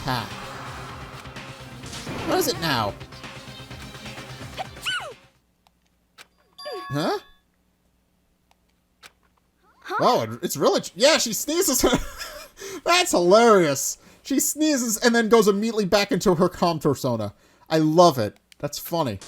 ha. What is it now? Huh? Oh, it's really... Yeah, she sneezes. That's hilarious. She sneezes and then goes immediately back into her calm persona. I love it. That's funny.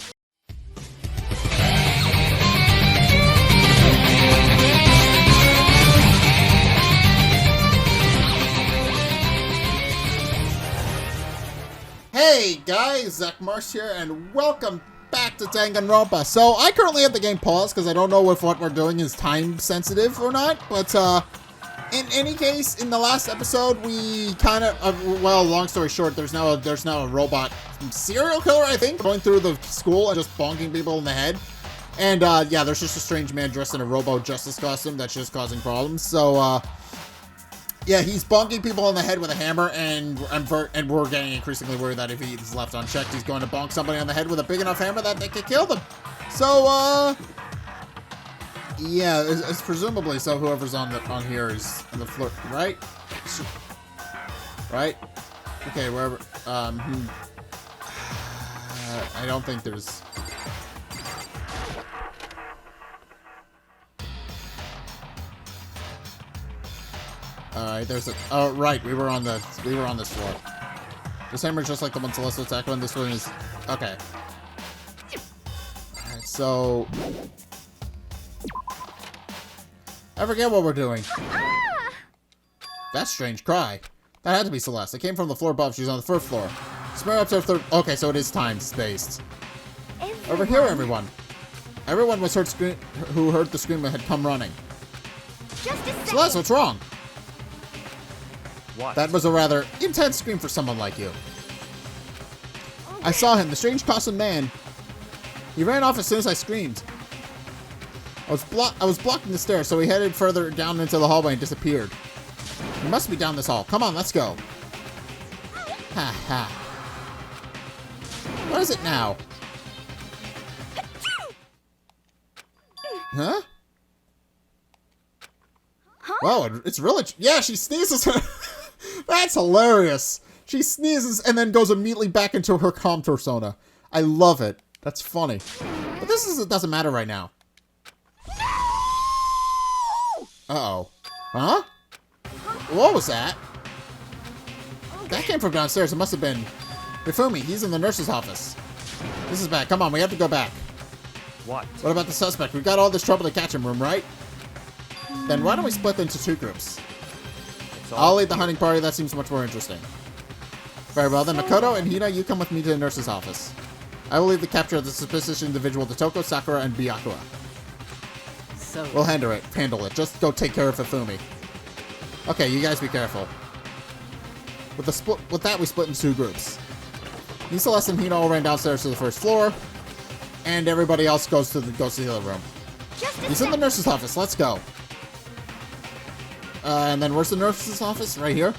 Hey guys, Zack here, and welcome back to Danganronpa. So, I currently have the game paused because I don't know if what we're doing is time sensitive or not, but in any case, in the last episode, we kind of, well, long story short, there's now a robot serial killer, I think, going through the school and just bonking people in the head. And, yeah, there's just a strange man dressed in a robo-justice costume that's just causing problems. So, yeah, he's bonking people in the head with a hammer, and we're getting increasingly worried that if he's left unchecked, he's going to bonk somebody on the head with a big enough hammer that they could kill them. So, yeah, it's presumably so. Whoever's on here is on the floor, right? Right? Okay, wherever. I don't think there's. Alright, there's a... Oh, right, we were on this floor. This hammer is just like the one Celeste attacked on. This one is... Okay. Alright, so... I forget what we're doing. That's a strange cry. That had to be Celeste. It came from the floor above. She's on the first floor. Smear up to her third... Okay, so it is time-spaced. Over here, everyone. Everyone was who heard the scream had come running. Just a second. Celeste, what's wrong? What? That was a rather intense scream for someone like you. Okay. I saw him, the strange costumed man. He ran off as soon as I screamed. I was blocking the stairs, so he headed further down into the hallway and disappeared. He must be down this hall. Come on, let's go. Ha ha. What is it now? Huh? Whoa, it's really... Yeah, she sneezes. That's hilarious. She sneezes and then goes immediately back into her calm persona. I love it. That's funny. But it doesn't matter right now. Uh-oh. Huh? What was that? That came from downstairs. It must have been Hifumi. He's in the nurse's office. This is bad. Come on, we have to go back. What? What about the suspect? We've got all this trouble to catch him, right? Then why don't we split into two groups? I'll lead the hunting party. That seems much more interesting. Very well, then Makoto and Hina, you come with me to the nurse's office. I will leave the capture of the suspicious individual to Toko, Sakura, and Byakuya. So We'll handle it. Just go take care of Hifumi. Okay, you guys be careful. With that, we split into two groups. Celeste and Hina all ran downstairs to the first floor, and everybody else goes to the other room. He's in the nurse's office. Let's go. And then where's the nurse's office? Right here.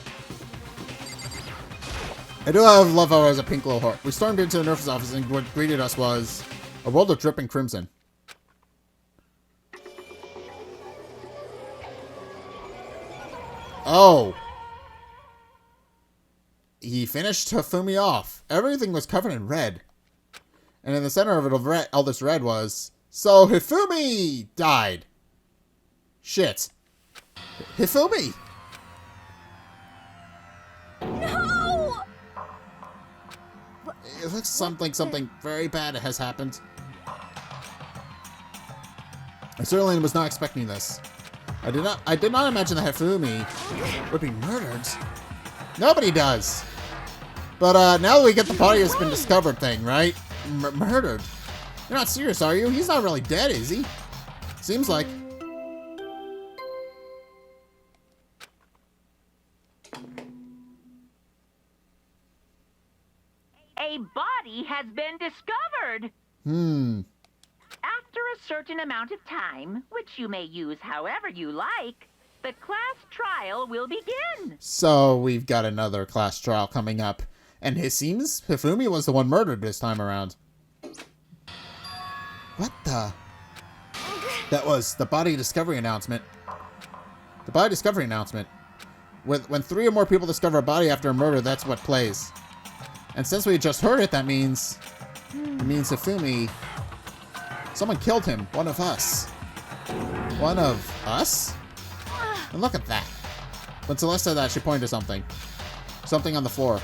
I do love how it has a pink little heart. We stormed into the nurse's office, and what greeted us was a world of dripping crimson. Oh. He finished Hifumi off. Everything was covered in red. And in the center of it, all this red was... So, Hifumi died. Shit. Hifumi! No! It looks something very bad has happened. I certainly was not expecting this. I did not imagine that Hifumi would be murdered. Nobody does. But now that we get the body has been discovered thing, right? Murdered. You're not serious, are you? He's not really dead, is he? Seems like. A body has been discovered. After a certain amount of time, which you may use however you like, the class trial will begin. So we've got another class trial coming up. And it seems Hifumi was the one murdered this time around. What the? That was the body discovery announcement. The body discovery announcement. When 3 or more people discover a body after a murder, that's what plays. And since we just heard it, that means... It means Hifume... Someone killed him. One of us. One of us? And look at that. When Celeste said that, she pointed to something. Something on the floor.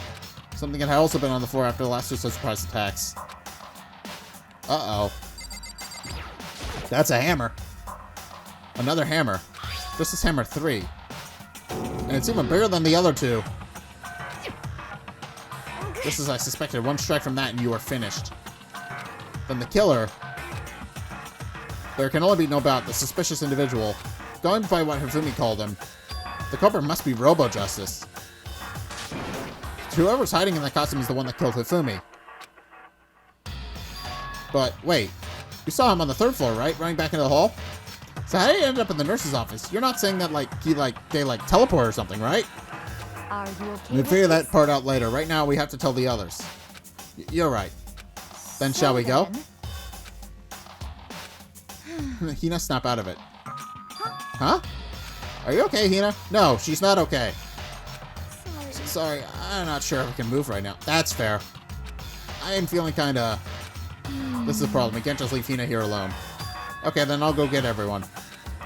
Something that had also been on the floor after the last 2 surprise attacks. Uh-oh. That's a hammer. Another hammer. This is hammer 3. And it's even bigger than the other 2. Just as I suspected, 1 strike from that and you are finished. Then the killer... There can only be no doubt the suspicious individual. Going by what Hifume called him, the culprit must be Robo-Justice. Whoever's hiding in that costume is the one that killed Hifume. But, wait. You saw him on the 3rd floor, right? Running back into the hall? So how did he end up in the nurse's office? You're not saying that, they teleport or something, right? Are you okay? We'll figure that part out later. Right now, we have to tell the others. You're right. Then shall we go? Hina, snap out of it. Huh? Are you okay, Hina? No, she's not okay. Sorry, I'm not sure if I can move right now. That's fair. I am feeling kinda... This is a problem. We can't just leave Hina here alone. Okay, then I'll go get everyone.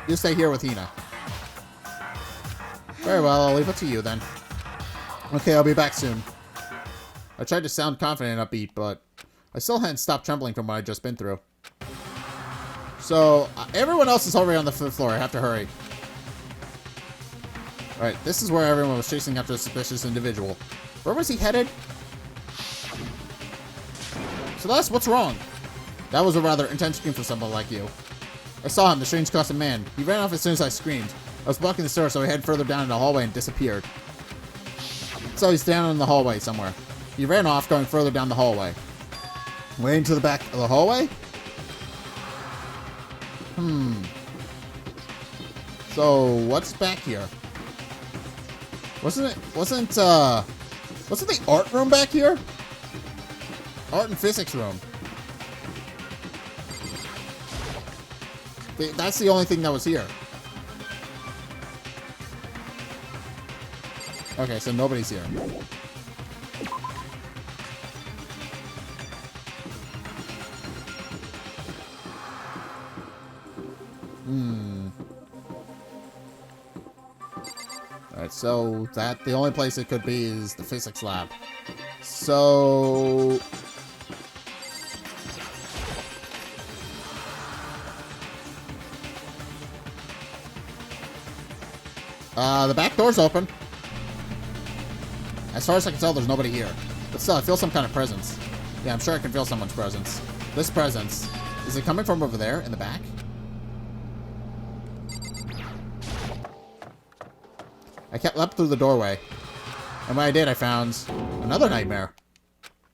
You stay here with Hina. Very well, I'll leave it to you then. Okay, I'll be back soon. I tried to sound confident and upbeat, but I still hadn't stopped trembling from what I'd just been through. So, everyone else is already on the 5th floor. I have to hurry. Alright, this is where everyone was chasing after a suspicious individual. Where was he headed? Celeste, what's wrong? That was a rather intense scream for someone like you. I saw him, the strange costumed man. He ran off as soon as I screamed. I was blocking the door, so he headed further down in the hallway and disappeared. So he's down in the hallway somewhere. He ran off, going further down the hallway. Way to the back of the hallway? So, what's back here? Wasn't the art room back here? Art and physics room. That's the only thing that was here. Okay, so nobody's here. Alright, so the only place it could be is the physics lab. So... the back door's open. As far as I can tell, there's nobody here. But still, I feel some kind of presence. Yeah, I'm sure I can feel someone's presence. This presence. Is it coming from over there, in the back? I kept leapt through the doorway. And when I did, I found another nightmare.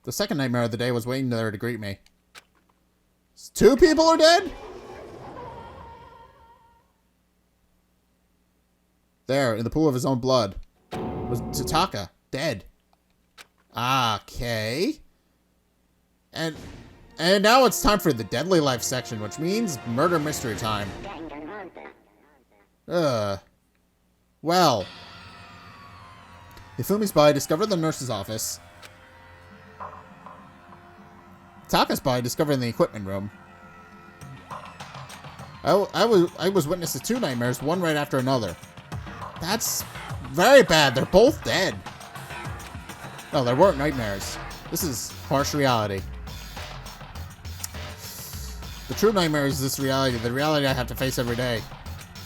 The second nightmare of the day was waiting there to greet me. 2 people are dead? There, in the pool of his own blood, was Taka, dead. Okay. And now it's time for the Deadly Life section, which means murder mystery time. Well. Hifume's body discovered in the nurse's office. Taka's body discovered in the equipment room. I was witness to 2 nightmares, one right after another. That's very bad. They're both dead. No, there weren't nightmares. This is harsh reality. The true nightmare is this reality, the reality I have to face every day.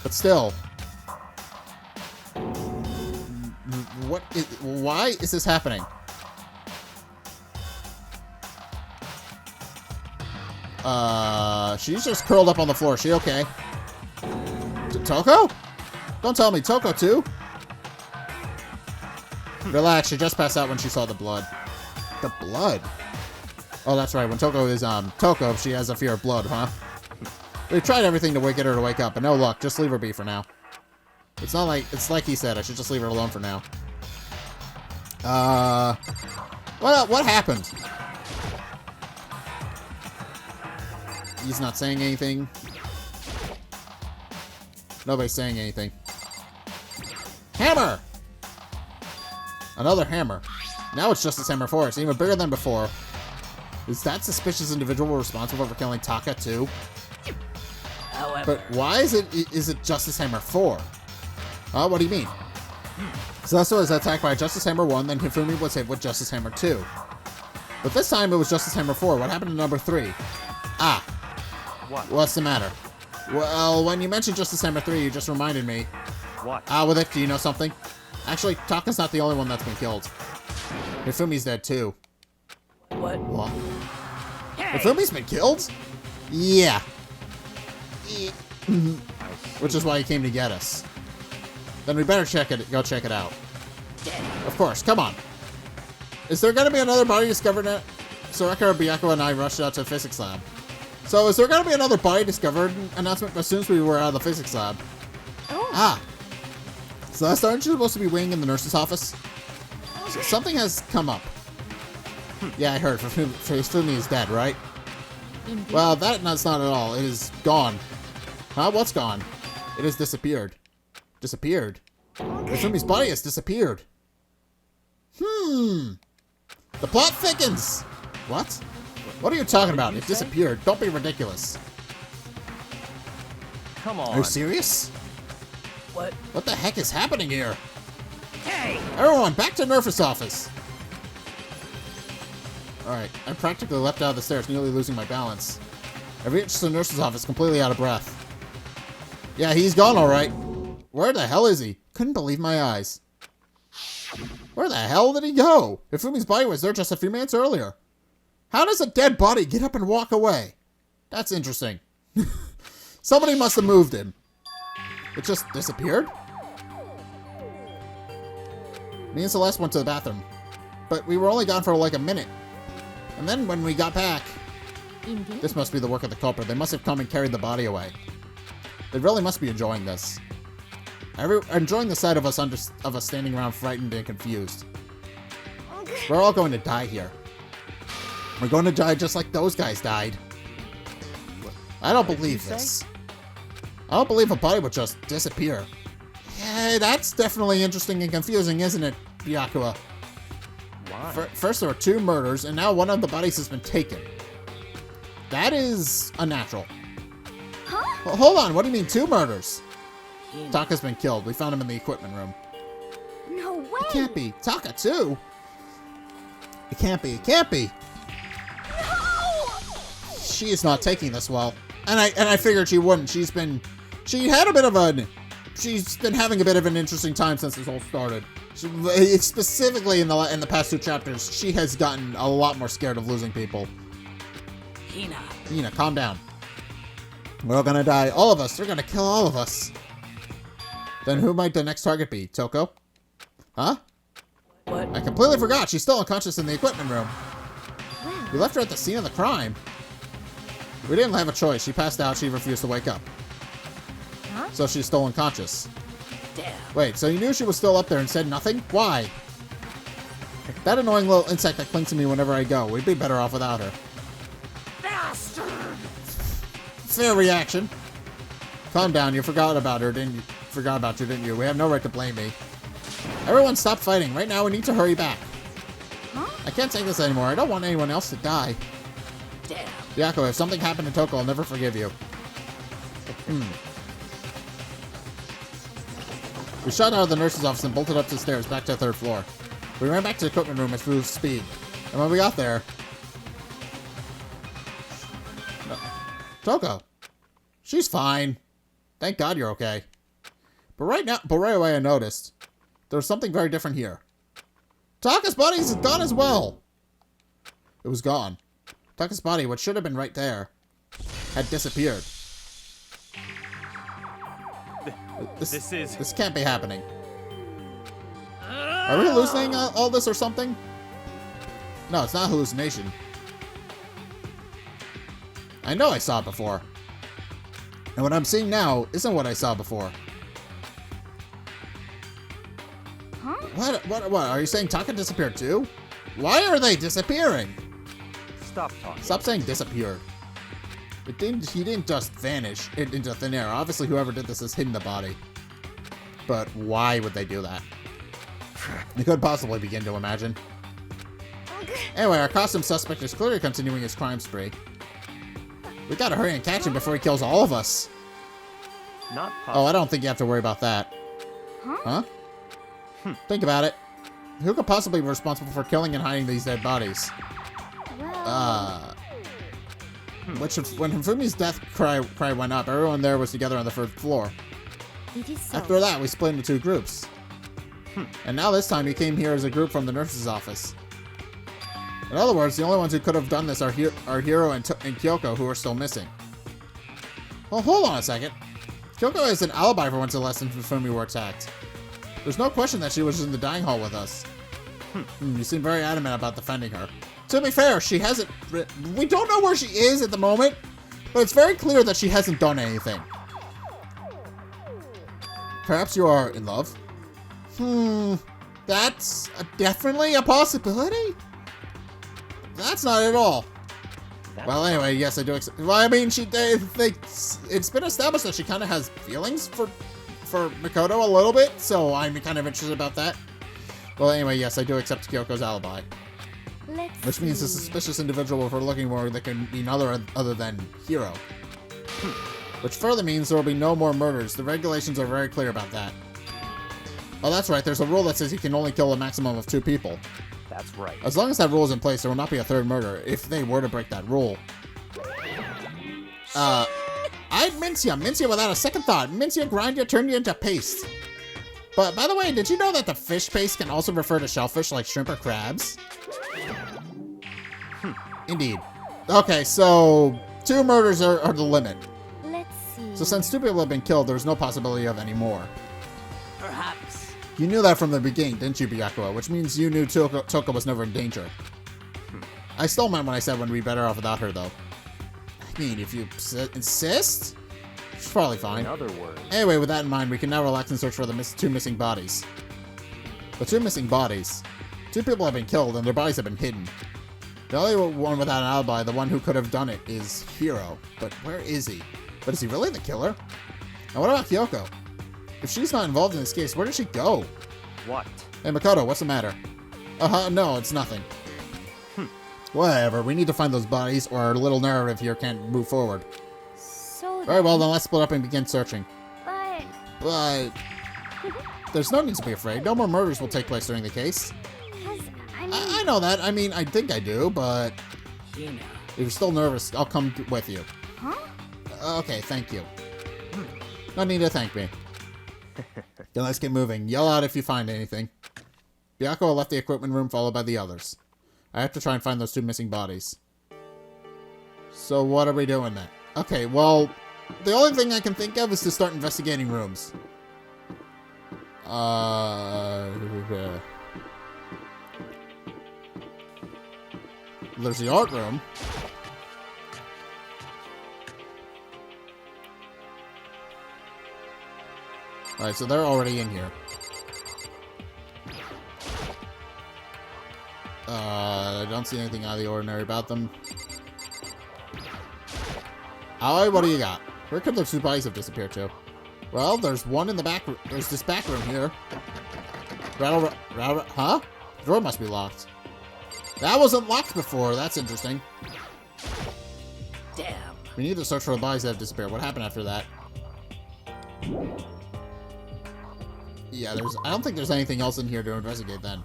But still. Why is this happening? She's just curled up on the floor. Is she okay? Toko? Don't tell me, Toko too? Relax, she just passed out when she saw the blood. The blood? Oh, that's right, when Toko is, Toko, she has a fear of blood, huh? We've tried everything to get her to wake up, but no luck, just leave her be for now. It's like he said, I should just leave her alone for now. What happened? He's not saying anything. Nobody's saying anything. Hammer! Another hammer. Now it's Justice Hammer 4. It's even bigger than before. Is that suspicious individual responsible for killing Taka too? However, But why is it Justice Hammer 4? What do you mean? Celeste was attacked by Justice Hammer 1, then Hifume was hit with Justice Hammer 2. But this time it was Justice Hammer 4. What happened to number 3? What's the matter? Well, when you mentioned Justice Hammer 3, you just reminded me. what? With it, do you know something? Actually, Taka's not the only one that's been killed. Hifume's dead too. What? What? Hey! Hifume's been killed? Yeah. Which is why he came to get us. Then we better go check it out. Of course, come on. Is there gonna be another body discovered? Soraka, Byakuya, and I rushed out to the physics lab. So is there gonna be another body discovered announcement as soon as we were out of the physics lab? Oh. Celeste, aren't you supposed to be waiting in the nurse's office? Something has come up. Yeah, I heard. Hifume is dead, right? Indeed. Well, that's not at all. It is gone. Huh? What's gone? It has disappeared. Disappeared? Hifume's body has disappeared. The plot thickens! What? What are you talking about? It disappeared. Don't be ridiculous. Come Are on. you serious? What? What the heck is happening here? Hey! Everyone, back to Nerfus' office! Alright, I practically leapt out of the stairs, nearly losing my balance. I reached the nurse's office completely out of breath. Yeah, he's gone alright. Where the hell is he? Couldn't believe my eyes. Where the hell did he go? Hifume's body was there just a few minutes earlier. How does a dead body get up and walk away? That's interesting. Somebody must have moved him. It just disappeared? Me and Celeste went to the bathroom. But we were only gone for like a minute. And then when we got back, Indeed. this must be the work of the culprit. They must have come and carried the body away. They really must be enjoying this. Enjoying the sight of us standing around frightened and confused. We're all going to die here. We're going to die just like those guys died. I don't believe this. I don't believe a body would just disappear. Yeah, that's definitely interesting and confusing, isn't it, Byakuya? Why? First there were 2 murders, and now one of the bodies has been taken. That is unnatural. Huh? Well, hold on, what do you mean 2 murders? Taka's been killed. We found him in the equipment room. No way. It can't be. Taka too? It can't be. It can't be. No. She is not taking this well. And I figured she wouldn't. She's been having a bit of an interesting time since this all started. Specifically in the past 2 chapters, she has gotten a lot more scared of losing people. Hina, calm down. We're all gonna die. All of us. They're gonna kill all of us. Then who might the next target be? Toko? Huh? What? I completely forgot. She's still unconscious in the equipment room. We left her at the scene of the crime. We didn't have a choice. She passed out. She refused to wake up. Huh? So she's still unconscious. Damn. Wait, so you knew she was still up there and said nothing? Why? That annoying little insect that clings to me whenever I go. We'd be better off without her. Bastard! Fair reaction. Calm down. You forgot about her, didn't you? Forgot about you, didn't you? We have no right to blame me. Everyone stop fighting. Right now we need to hurry back. Huh? I can't take this anymore. I don't want anyone else to die. Damn. Byakuya, if something happened to Toko, I'll never forgive you. We shot out of the nurse's office and bolted up the stairs back to the 3rd floor. We ran back to the equipment room at full speed. And when we got there... Toko. She's fine. Thank God you're okay. But right away I noticed there was something very different here. Taka's body is gone as well. It was gone. Taka's body, which should have been right there, had disappeared. This can't be happening. Are we hallucinating all this or something? No, it's not a hallucination. I know I saw it before. And what I'm seeing now isn't what I saw before. Huh? What? Are you saying Taka disappeared too? Why are they disappearing? Stop talking. Stop saying disappeared. He didn't just vanish into thin air. Obviously, whoever did this has hidden the body. But why would they do that? You could possibly begin to imagine. Anyway, our costume suspect is clearly continuing his crime spree. We gotta hurry and catch him before he kills all of us. Not Oh, possible. I don't think you have to worry about that. Huh? Think about it. Who could possibly be responsible for killing and hiding these dead bodies? Well, When Hifume's death cry went up, everyone there was together on the first floor. it is so. After that, we split into two groups. And now this time, we came here as a group from the nurse's office. In other words, the only ones who could have done this are Hiro and Kyoko, who are still missing. Well, hold on a second. Kyoko has an alibi for when Celeste and Hifumi were attacked. There's no question that she was in the dining hall with us. You seem very adamant about defending her. To be fair, she hasn't... We don't know where she is at the moment, but it's very clear that she hasn't done anything. Perhaps you are in love? That's definitely a possibility. That's not at all. Well, anyway, yes, I do accept... Well, I mean, it's been established that she kind of has feelings for Makoto a little bit, so I'm kind of interested about that. Well, anyway, yes, I do accept Kyoko's alibi. Which means the suspicious individual we're looking for that can be other than Hiro. Which further means there will be no more murders. The regulations are very clear about that. Oh, that's right, there's a rule that says you can only kill a maximum of 2 people. That's right. As long as that rule is in place, there will not be a 3rd murder if they were to break that rule. I'd mince you without a second thought. Mince you, grind you, turn you into paste. But, by the way, did you know that the fish paste can also refer to shellfish like shrimp or crabs? Indeed. Okay, so 2 murders are the limit. Let's see. So since 2 people have been killed, there's no possibility of any more. Perhaps. You knew that from the beginning, didn't you, Byakuya? Which means you knew Toko was never in danger. I still meant when I said we'd be better off without her, though. I mean, if you insist, she's probably fine. In other words. Anyway, with that in mind, we can now relax and search for the 2 missing bodies. The 2 missing bodies. 2 people have been killed, and their bodies have been hidden. The only one without an alibi, the one who could have done it, is Hiro. But where is he? But is he really the killer? And what about Kyoko? If she's not involved in this case, where did she go? What? Hey, Makoto, what's the matter? No, it's nothing. Whatever, we need to find those bodies, or our little narrative here can't move forward. So Very well, then let's split up and begin searching. But There's no need to be afraid. No more murders will take place during the case. I know that. I mean, I think I do, but... You know. If you're still nervous, I'll come with you. Huh? Okay, thank you. No need to thank me. Then let's get moving. Yell out if you find anything. Byakuya left the equipment room, followed by the others. I have to try and find those 2 missing bodies. So what are we doing then? Okay, well, the only thing I can think of is to start investigating rooms. There's the art room. Alright, so they're already in here. I don't see anything out of the ordinary about them. Aoi, what do you got? Where could those 2 bodies have disappeared to? Well, there's one in the back room. There's this back room here. Rattle, huh? The door must be locked. That wasn't locked before. That's interesting. Damn. We need to search for the bodies that have disappeared. What happened after that? Yeah, I don't think there's anything else in here to investigate then.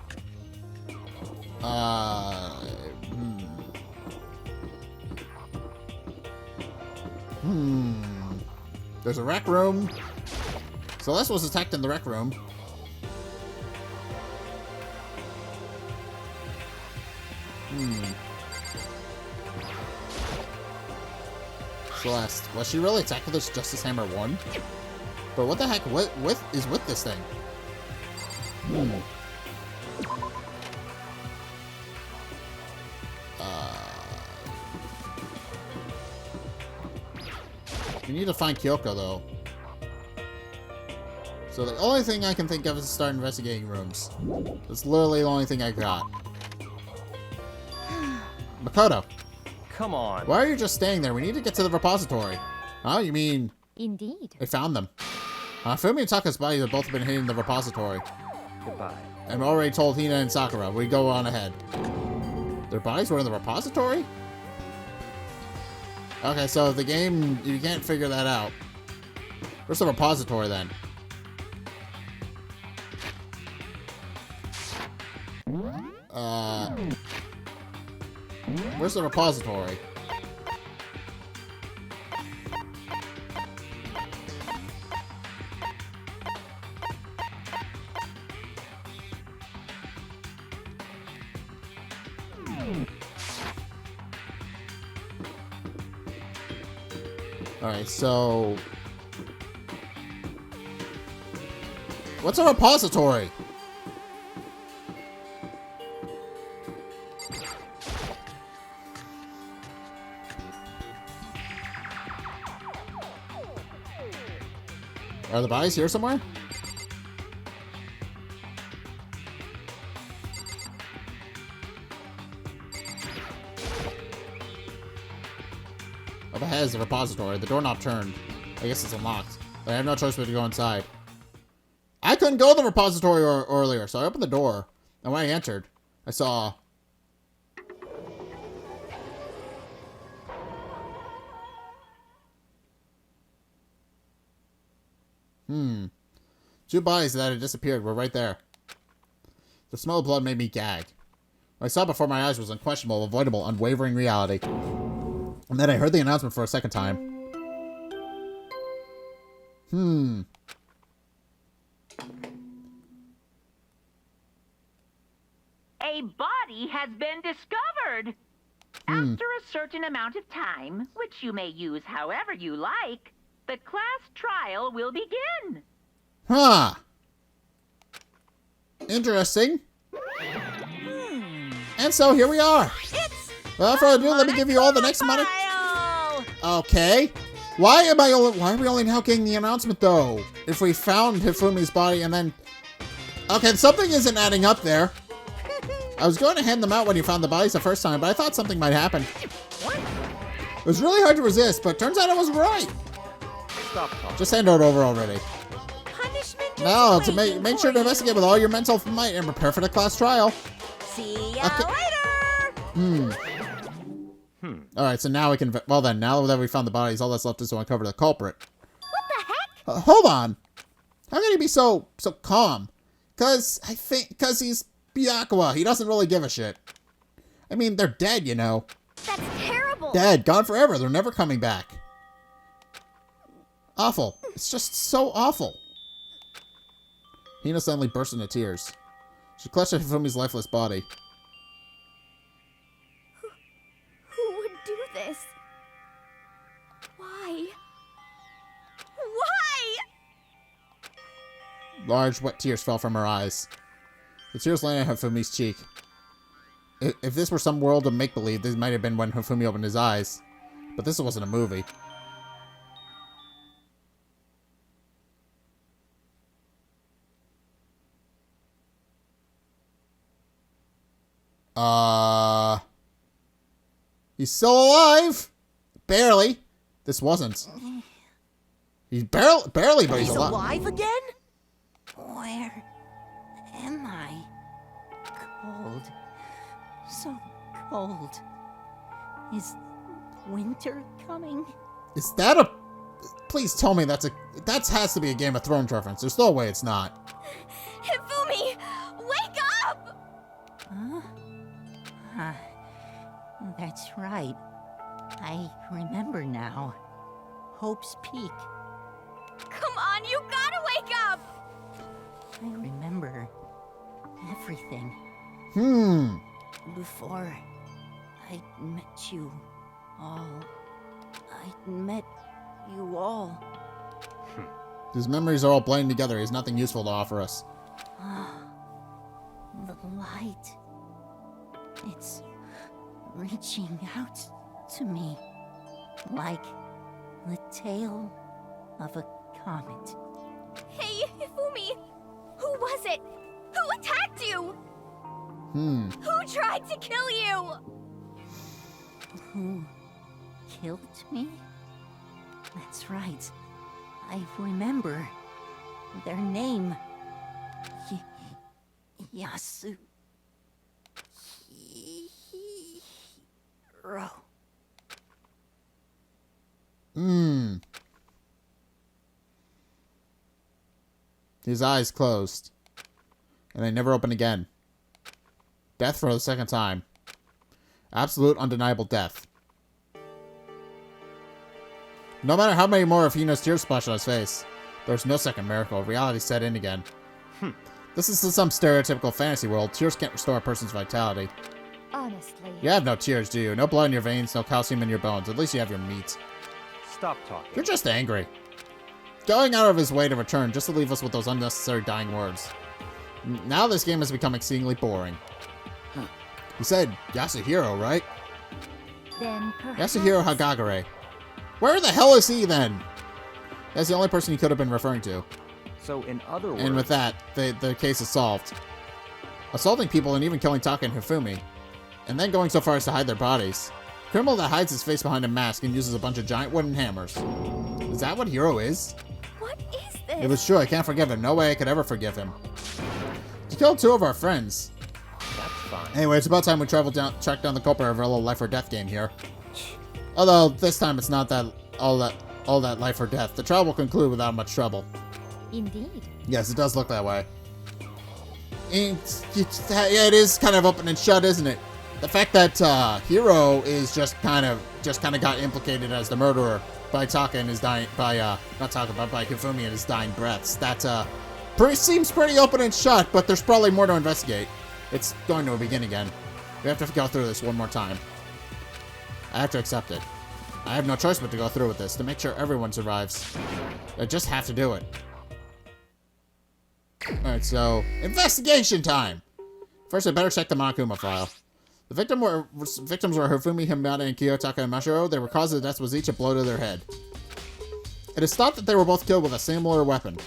There's a rec room. Celeste was attacked in the rec room. Celeste, was she really attacked with this Justice Hammer 1? But what the heck is with this thing? We need to find Kyoko, though. So the only thing I can think of is to start investigating rooms. That's literally the only thing I got. Makoto, Come on. why are you just staying there? We need to get to the repository. Oh, you mean Indeed. I found them? Hifumi and Taka's bodies have both been hidden in the repository. Goodbye. I'm already told Hina and Sakura. We go on ahead. Their bodies were in the repository? Okay, so the game, you can't figure that out. Where's the repository then? Where's the repository? Alright, so... what's a repository? Are the bodies here somewhere? Up ahead is the repository. The doorknob turned. I guess it's unlocked. I have no choice but to go inside. I couldn't go to the repository earlier, so I opened the door. And when I entered, I saw... two bodies that had disappeared were right there. The smell of blood made me gag. What I saw before my eyes was unquestionable, avoidable, unwavering reality. And then I heard the announcement for a second time. A body has been discovered. After a certain amount of time, which you may use however you like, the class trial will begin. Huh. Interesting. And so here we are. Without further ado, let me give you all the next amount of... Okay. Why are we only now getting the announcement though? If we found Hifume's body and then... Okay, something isn't adding up there. I was going to hand them out when you found the bodies the first time, but I thought something might happen. It was really hard to resist, but turns out I was right. Stop talking. Just hand it over already. Punishment is Now, to waiting make for sure to you. investigate with all your mental might and prepare for the class trial. See ya Okay. later. Alright, so now we can... Well then, now that we found the bodies, all that's left is to uncover the culprit. What the heck? Hold on. How can he be so calm? Cause he's Byakuya. He doesn't really give a shit. I mean, they're dead, you know. That's terrible. Dead, gone forever. They're never coming back. Awful. It's just so awful. Hina suddenly burst into tears. She clutched at Hifume's lifeless body. Who would do this? Why? Why? Large, wet tears fell from her eyes. The tears landed on Hifume's cheek. If this were some world of make-believe, this might have been when Hifume opened his eyes. But this wasn't a movie. He's still alive! Barely. This wasn't. He's barely, but he's alive. Alive again? Where am I? Cold. So cold. Is winter coming? Is that a... Please tell me that has to be a Game of Thrones reference. There's no way it's not. Hifumi, wake up! Huh? Huh. That's right. I remember now. Hope's Peak. Come on, you gotta wake up! I remember everything. Before I met you all. I met you all. His memories are all blending together. He has nothing useful to offer us. The light. It's reaching out to me. Like the tail of a comet. Hey, Hifumi! Who was it? Who attacked you? Who tried to kill you? Who killed me? That's right. I remember their name. Yasuhiro. His eyes closed. And they never open again. Death for the second time. Absolute undeniable death. No matter how many more of Hino's tears splashed on his face, there was no second miracle. Reality set in again. This is some stereotypical fantasy world. Tears can't restore a person's vitality. Honestly. You have no tears, do you? No blood in your veins, no calcium in your bones. At least you have your meat. Stop talking. You're just angry. Going out of his way to return just to leave us with those unnecessary dying words. Now this game has become exceedingly boring. You said Yasuhiro, right? Then perhaps... Yasuhiro Hagagure. Where the hell is he then? That's the only person he could have been referring to. So in other words... And with that, the case is solved. Assaulting people and even killing Taka and Hifumi. And then going so far as to hide their bodies. Criminal that hides his face behind a mask and uses a bunch of giant wooden hammers. Is that what Hiro is? What is this? It was true, I can't forgive him. No way I could ever forgive him. He killed 2 of our friends. That's fine. Anyway, it's about time we track down the culprit of our little life or death game here. Although, this time it's not all that life or death. The trial will conclude without much trouble. Indeed. Yes, it does look that way. Yeah, it is kind of open and shut, isn't it? The fact that Hiro is just kind of got implicated as the murderer by Taka and his dying by Hifumi and his dying breaths. That seems pretty open and shut, but there's probably more to investigate. It's going to begin again. We have to go through this one more time. I have to accept it. I have no choice but to go through with this to make sure everyone survives. I just have to do it. Alright, so investigation time! First, I better check the Monokuma file. The victims were Hifumi, Himada, and Kiyotaka and Mashiro. Their cause of death was each a blow to their head. It is thought that they were both killed with a similar weapon.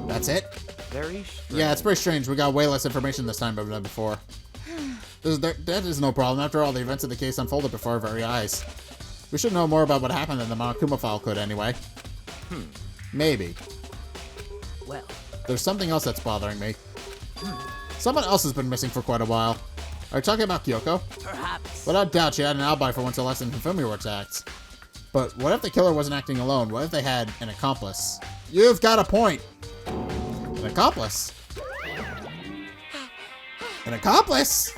That's it? Very strange. Yeah, it's pretty strange. We got way less information this time than before. That is no problem. After all, the events of the case unfolded before our very eyes. We should know more about what happened than the Monokuma file could, anyway. Maybe. Well, There's something else that's bothering me. Someone else has been missing for quite a while. Are you talking about Kyoko? perhaps. Without doubt, she had an alibi for when Celeste and Hifumi were attacked. But what if the killer wasn't acting alone? What if they had an accomplice? You've got a point. An accomplice? An accomplice?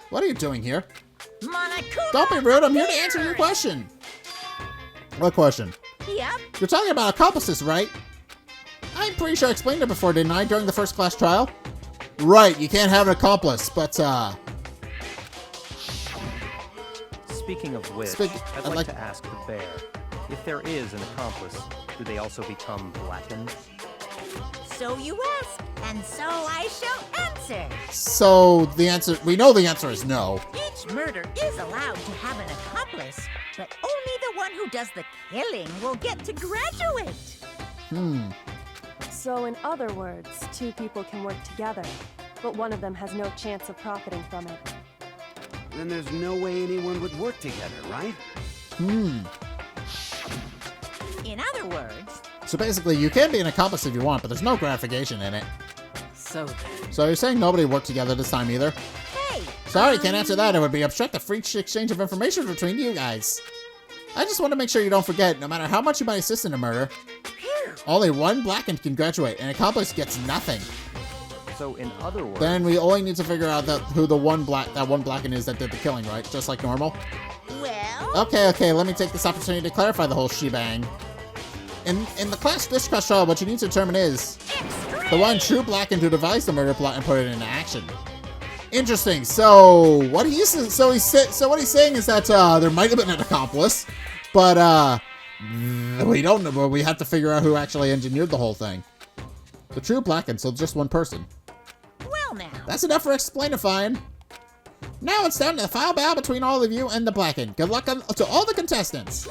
What are you doing here? Monokuma! Don't be rude, I'm here to answer your question. What question? Yep. You're talking about accomplices, right? I'm pretty sure I explained it before, didn't I, during the first class trial? Right, you can't have an accomplice, but, Speaking of which, I'd like to ask the bear, if there is an accomplice, do they also become blackened? So you ask, and so I shall answer. So, we know the answer is no. Each murder is allowed to have an accomplice, but only the one who does the killing will get to graduate. So in other words, 2 people can work together, but one of them has no chance of profiting from it. Then there's no way anyone would work together, right? In other words... So basically, you can be an accomplice if you want, but there's no gratification in it. So then... So you're saying nobody worked together this time either? Hey! Sorry, can't answer that. It would be obstruct the free exchange of information between you guys. I just want to make sure you don't forget, no matter how much you might assist in a murder, only one blackened can graduate, and accomplice gets nothing. So in other words... Then we only need to figure out who that one blackened is that did the killing, right? Just like normal? Well... Okay, let me take this opportunity to clarify the whole shebang. In the this class trial, what you need to determine is the one true blackened who devised the murder plot and put it into action. Interesting. So what he's saying is that there might have been an accomplice, but we don't know. But we have to figure out who actually engineered the whole thing. The true blackened, so just one person. Well now... That's enough for explainifying. Now it's down to the final battle between all of you and the blackened. Good luck to all the contestants.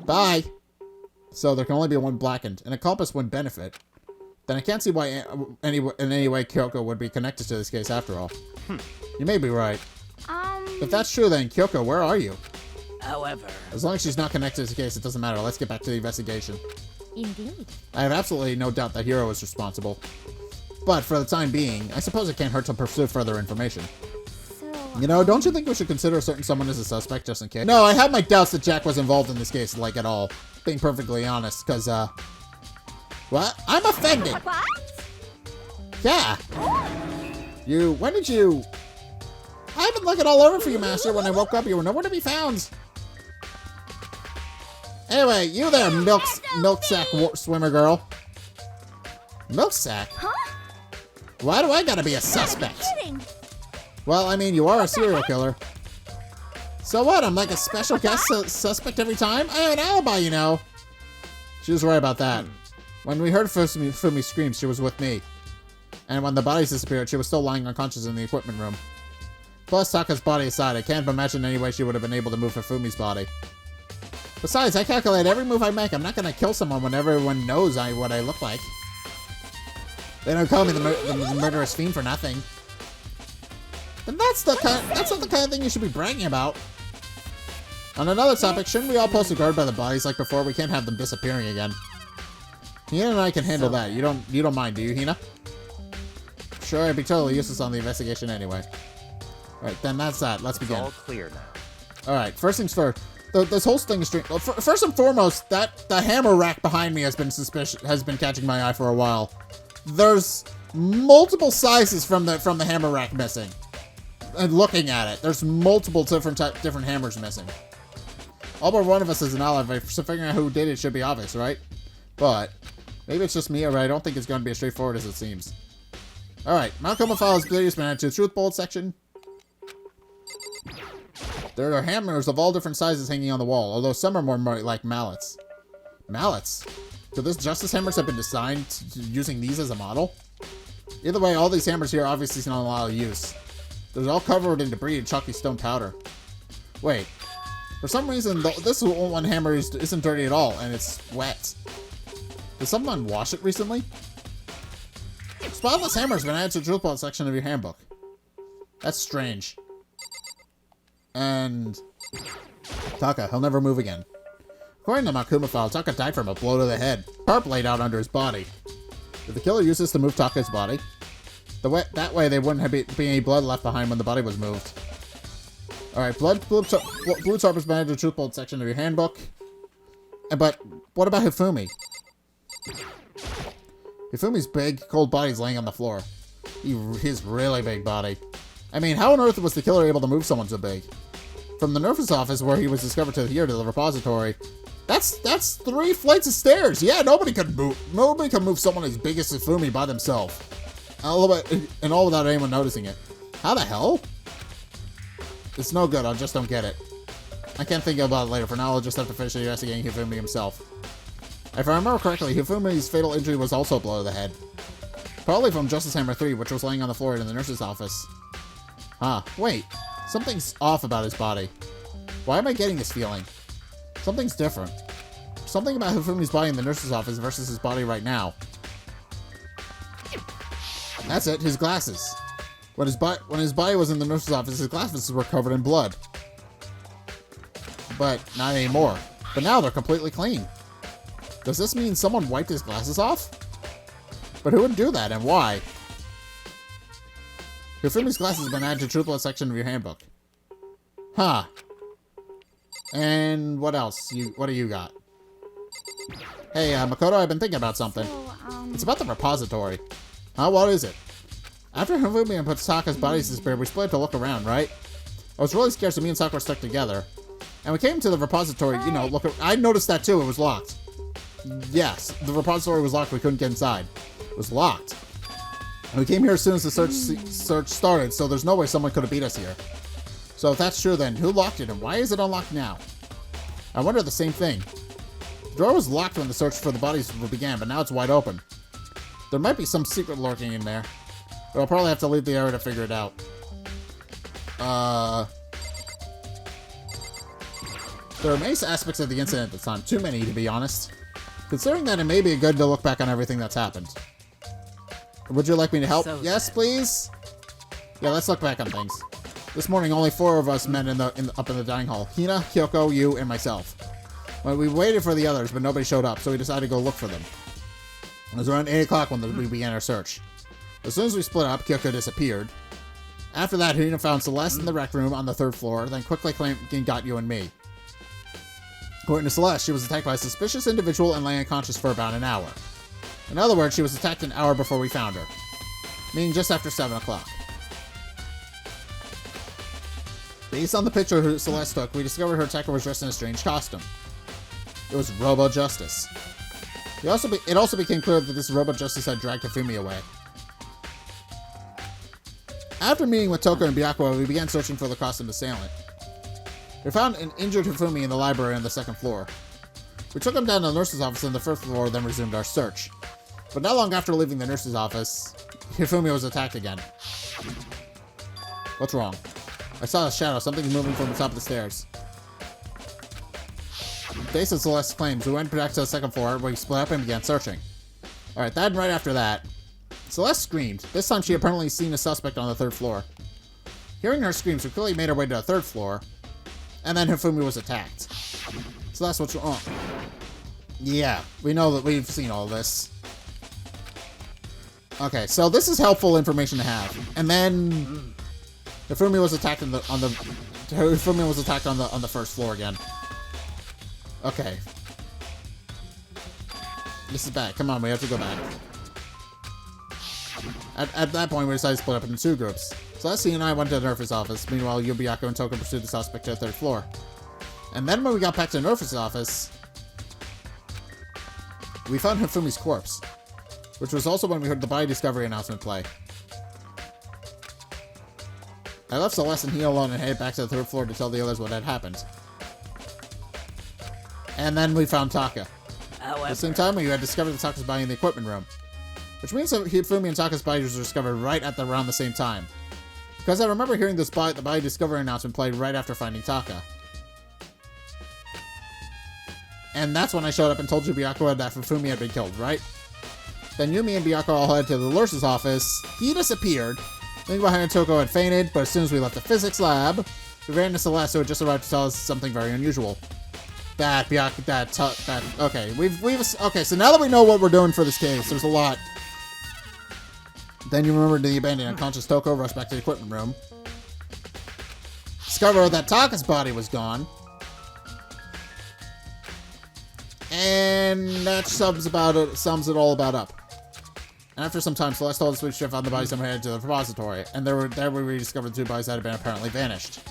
Bye. So there can only be one blackened. An accomplice wouldn't benefit. Then I can't see why in any way Kyoko would be connected to this case after all. You may be right. If that's true, then Kyoko, where are you? However... As long as she's not connected to the case, it doesn't matter. Let's get back to the investigation. Indeed. I have absolutely no doubt that Hiro is responsible. But for the time being, I suppose it can't hurt to pursue further information. So, You know, don't you think we should consider a certain someone as a suspect just in case? No, I have my doubts that Jack was involved in this case, like, at all. Being perfectly honest, because, What? I'm offended! What? Yeah! When did you... I've been looking all over for you, Master. When I woke up, you were nowhere to be found. Anyway, you there, milk sack swimmer girl. Milk sack? Huh? Why do I gotta be a suspect? Kidding. Well, I mean, you are a serial killer. So what? I'm like a special guest suspect every time? I have an alibi, you know. She was right about that. When we heard Hifume scream, she was with me. And when the bodies disappeared, she was still lying unconscious in the equipment room. Plus, Taka's body aside, I can't imagine any way she would have been able to move Hifume's body. Besides, I calculate every move I make. I'm not gonna kill someone when everyone knows what I look like. They don't call me the murderous fiend for nothing. Then that's not the kind of thing you should be bragging about. On another topic, shouldn't we all post a guard by the bodies like before? We can't have them disappearing again. Hina and I can handle that. You don't mind, do you, Hina? Sure, I'd be totally useless on the investigation anyway. Alright, then that's that. Let's begin. It's all clear now. Alright, first things first. This whole thing is strange. Well, first and foremost, the hammer rack behind me has been catching my eye for a while. There's multiple sizes from the hammer rack missing. And looking at it, there's multiple different hammers missing. All but one of us is an ally, so figuring out who did it should be obvious, right? But maybe it's just me, or I don't think it's going to be as straightforward as it seems. Alright, Mount Komofa's video's been added to the Truth Bold section. There are hammers of all different sizes hanging on the wall, although some are more like mallets. Mallets? Could this justice hammers have been designed using these as a model? Either way, all these hammers here obviously see not a lot of use. They're all covered in debris and chalky stone powder. Wait. For some reason, this one hammer isn't dirty at all, and it's wet. Did someone wash it recently? Spotless hammer's been added to the Truth Bold section of your handbook. That's strange. And... Taka, he'll never move again. According to Makuma file, Taka died from a blow to the head. Tarp laid out under his body. Did the killer use this to move Taka's body? That way they wouldn't be any blood left behind when the body was moved. Alright, blue tarp is added to the Truth Bold section of your handbook. But what about Hifume? Hifume's big, cold body's laying on the floor. His really big body. I mean, how on earth was the killer able to move someone so big? From the nurse's office where he was discovered to here to the repository, that's 3 flights of stairs. Yeah, nobody could move someone as big as Hifume by themselves. And all without anyone noticing it. How the hell? It's no good, I just don't get it. I can't think about it later. For now, I'll just have to finish investigating Hifume himself. If I remember correctly, Hifume's fatal injury was also a blow to the head. Probably from Justice Hammer 3, which was laying on the floor in the nurse's office. Huh, wait. Something's off about his body. Why am I getting this feeling? Something's different. Something about Hifume's body in the nurse's office versus his body right now. That's it, his glasses. When his body was in the nurse's office, his glasses were covered in blood. But not anymore. But now they're completely clean. Does this mean someone wiped his glasses off? But who would do that, and why? Hifume's glasses have been added to the Truth Bold section of your handbook. Huh. And what else? What do you got? Hey, Makoto, I've been thinking about something. It's about the repository. Huh, what is it? After Hifume and Taka's bodies disappeared, we split to look around, right? I was really scared, so me and Taka were stuck together. And we came to the repository, you know, look. I noticed that too, it was locked. Yes, the repository was locked, we couldn't get inside. It was locked. And we came here as soon as the search started, so there's no way someone could have beat us here. So if that's true then, who locked it and why is it unlocked now? I wonder the same thing. The door was locked when the search for the bodies began, but now it's wide open. There might be some secret lurking in there. But I'll probably have to leave the area to figure it out. There are many aspects of the incident at the time. Too many, to be honest. Considering that, it may be good to look back on everything that's happened. Would you like me to help? So yes, please? Yeah, let's look back on things. This morning, only 4 of us met up in the dining hall. Hina, Kyoko, you, and myself. Well, we waited for the others, but nobody showed up, so we decided to go look for them. It was around 8 o'clock when we began our search. It As soon as we split up, Kyoko disappeared. After that, Hina found Celeste in the rec room on the 3rd floor, then quickly claimed and got you and me. According to Celeste, she was attacked by a suspicious individual and lay unconscious for about an hour. In other words, she was attacked an hour before we found her. Meaning just after 7 o'clock. Based on the picture Celeste took, we discovered her attacker was dressed in a strange costume. It was Robo Justice. It also became clear that this Robo Justice had dragged Hifumi away. After meeting with Toko and Byakuya, we began searching for the costumed assailant. We found an injured Hifumi in the library on the 2nd floor. We took him down to the nurse's office on the 1st floor, then resumed our search. But not long after leaving the nurse's office, Hifumi was attacked again. What's wrong? I saw a shadow. Something's moving from the top of the stairs. Based on Celeste's claims, we went back to the 2nd floor, where we split up and began searching. Alright, then right after that, Celeste screamed. This time she apparently seen a suspect on the 3rd floor. Hearing her screams, we quickly made our way to the 3rd floor, and then Hifumi was attacked. So that's what's wrong. Yeah, we know that we've seen all this. Okay, so this is helpful information to have. And then Hifumi was attacked on the 1st floor again. Okay. This is bad. Come on, we have to go back. At that point, we decided to split up into 2 groups. Celeste and I went to the nurse's office. Meanwhile, Byakuya and Toko pursued the suspect to the 3rd floor. And then when we got back to the nurse's office, we found Hifume's corpse. Which was also when we heard the body discovery announcement play. I left Celeste and he alone and headed back to the 3rd floor to tell the others what had happened. And then we found Taka. At the same time, we had discovered Taka's body in the equipment room. Which means that Hifumi and Taka's bodies were discovered right at around the same time. Because I remember hearing the body discovery announcement played right after finding Taka. And that's when I showed up and told Byakuya that Hifumi had been killed, right? Then Yumi and Byakuya all headed to the nurse's office. He disappeared. Meanwhile, and Toko had fainted, but as soon as we left the physics lab, we ran into Celeste, who had just arrived to tell us something very unusual. Okay, okay, so now that we know what we're doing for this case, there's a lot. Then you remember the abandoned unconscious Toko, rushed back to the equipment room. Discovered that Taka's body was gone. And that sums it all about up. And after some time, Celeste told us we should have found the bodies and we headed to the repository. And there we discovered 2 bodies that had been apparently vanished.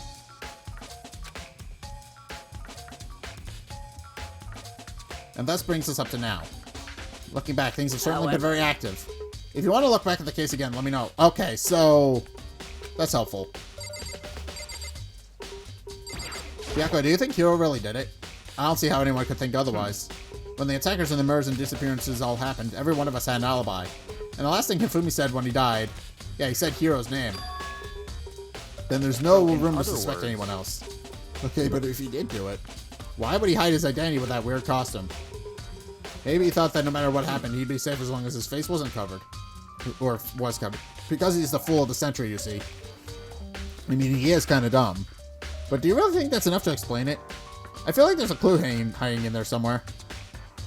And thus brings us up to now. Looking back, things have certainly been very active. If you want to look back at the case again, let me know. Okay, so that's helpful. Byakuya, do you think Hiro really did it? I don't see how anyone could think otherwise. When the attackers and the murders and disappearances all happened, every one of us had an alibi. And the last thing Hifumi said when he died, yeah, he said Hiro's name. Then there's no room to suspect anyone else. Okay, but if he did do it, why would he hide his identity with that weird costume? Maybe he thought that no matter what happened, he'd be safe as long as his face wasn't covered. Or was covered. Because he's the fool of the century, you see. I mean, he is kind of dumb. But do you really think that's enough to explain it? I feel like there's a clue hiding in there somewhere.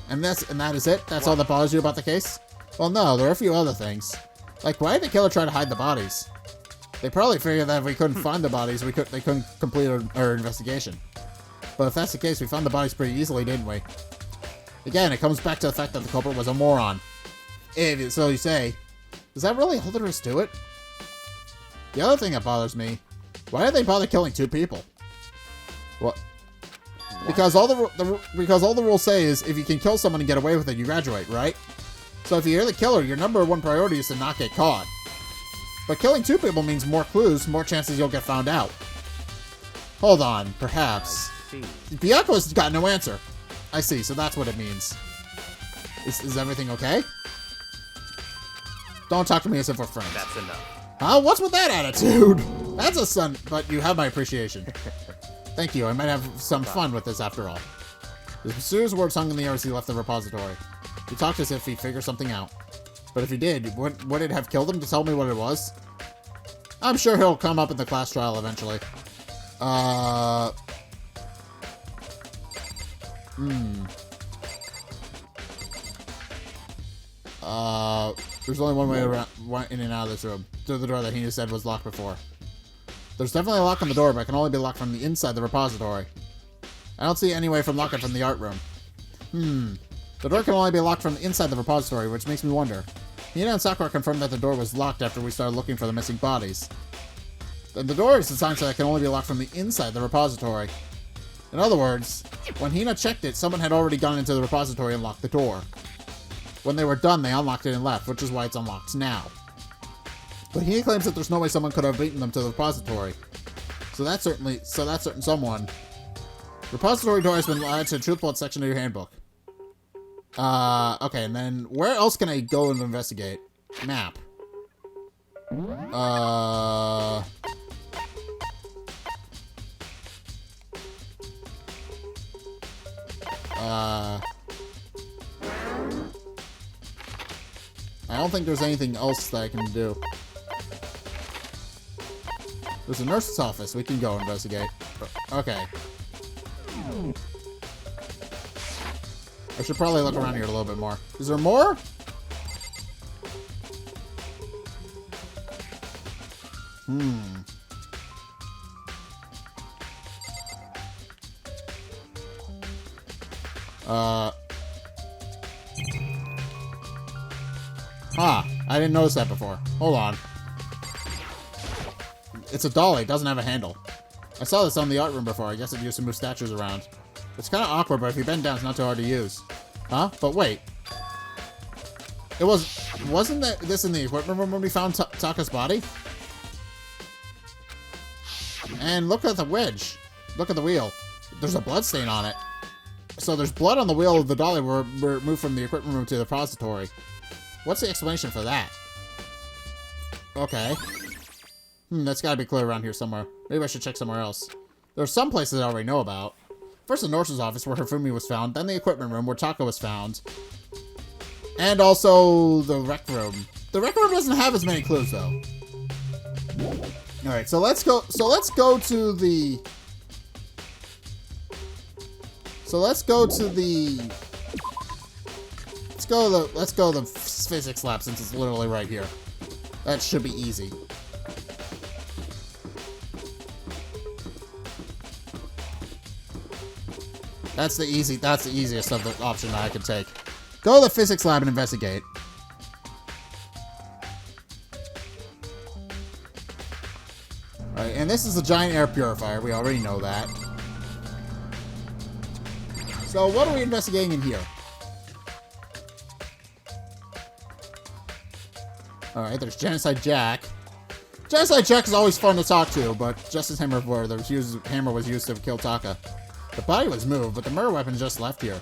And that is it? That's all that bothers you about the case? Well, no, there are a few other things. Like, why did the killer try to hide the bodies? They probably figured that if we couldn't find the bodies, they couldn't complete our investigation. But if that's the case, we found the bodies pretty easily, didn't we? Again, it comes back to the fact that the culprit was a moron. So you say. Does that really all there is to it? The other thing that bothers me, why did they bother killing 2 people? What? Because all the rules say is if you can kill someone and get away with it, you graduate, right? So if you're the killer, your number 1 priority is to not get caught. But killing 2 people means more clues, more chances you'll get found out. Hold on, perhaps. Byakuya's got no answer. I see, so that's what it means. Is everything okay? Don't talk to me as if we're friends. That's enough. Huh? What's with that attitude? That's a son, but you have my appreciation. Thank you, I might have some fun with this after all. His mysterious words hung in the air as he left the repository. He talked as if he'd figure something out. But if he did, would it have killed him to tell me what it was? I'm sure he'll come up in the class trial eventually. There's only one way around, in and out of this room. Through the door that he said was locked before. There's definitely a lock on the door, but it can only be locked from the inside the repository. I don't see any way from locking from the art room. The door can only be locked from inside the repository, which makes me wonder. Hina and Sakura confirmed that the door was locked after we started looking for the missing bodies. Then the door is designed so that it can only be locked from the inside the repository. In other words, when Hina checked it, someone had already gone into the repository and locked the door. When they were done, they unlocked it and left, which is why it's unlocked now. But Hina claims that there's no way someone could have beaten them to the repository. So that certain someone. Repository door has been added to the truth bullet section of your handbook. Okay, and then where else can I go and investigate? Map. I don't think there's anything else that I can do. There's a nurse's office. We can go investigate. Okay. I should probably look around here a little bit more. Is there more? I didn't notice that before. Hold on. It's a dolly. It doesn't have a handle. I saw this on the art room before. I guess it used to move statues around. It's kind of awkward, but if you bend down, it's not too hard to use. Huh? But wait. Wasn't this in the equipment room when we found Taka's body? And look at the wedge. Look at the wheel. There's a blood stain on it. So there's blood on the wheel of the dolly where we moved from the equipment room to the repository. What's the explanation for that? Okay. That's gotta be clear around here somewhere. Maybe I should check somewhere else. There's some places I already know about. First the nurse's office where Hifume was found, then the equipment room where Taka was found. And also the rec room. The rec room doesn't have as many clues though. Alright, so let's go to the physics lab since it's literally right here. That should be easy. That's the easiest of the option that I can take. Go to the physics lab and investigate. Alright, and this is a giant air purifier. We already know that. So what are we investigating in here? Alright, there's Genocide Jack. Genocide Jack is always fun to talk to, but just as hammer was used to kill Taka. The body was moved, but the murder weapon just left here.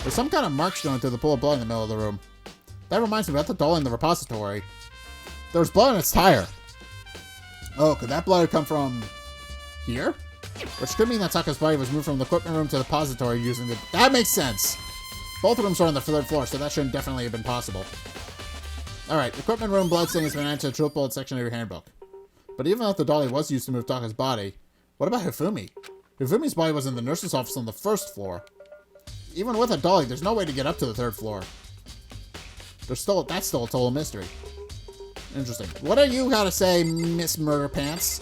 There's some kind of marks going through the pool of blood in the middle of the room. That reminds me about the doll in the repository. There was blood on its tire. Oh, could that blood have come from here? Which could mean that Taka's body was moved from the equipment room to the repository using the... That makes sense! Both rooms are on the 3rd floor, so that shouldn't definitely have been possible. Alright, equipment room bloodstain has been added to the truth bullet section of your handbook. But even if the dolly was used to move Taka's body, what about Hifume? Hifume's body was in the nurse's office on the 1st floor. Even with a dolly, there's no way to get up to the 3rd floor. That's still a total mystery. Interesting. What do you gotta say, Miss Murder Pants?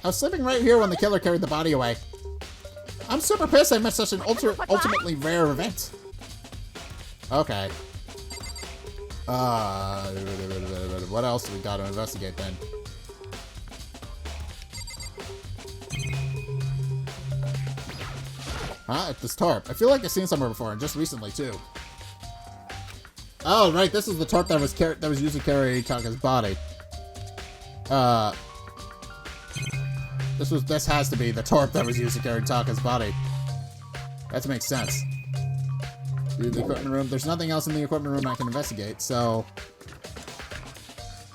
I was sleeping right here when the killer carried the body away. I'm super pissed I missed such an ultimately rare event. Okay. What else do we gotta investigate then? Huh? This tarp. I feel like I've seen somewhere before, and just recently too. Oh, right. This is the tarp that was used to carry Taka's body. This has to be the tarp that was used to carry Taka's body. That makes sense. The equipment room. There's nothing else in the equipment room I can investigate, so...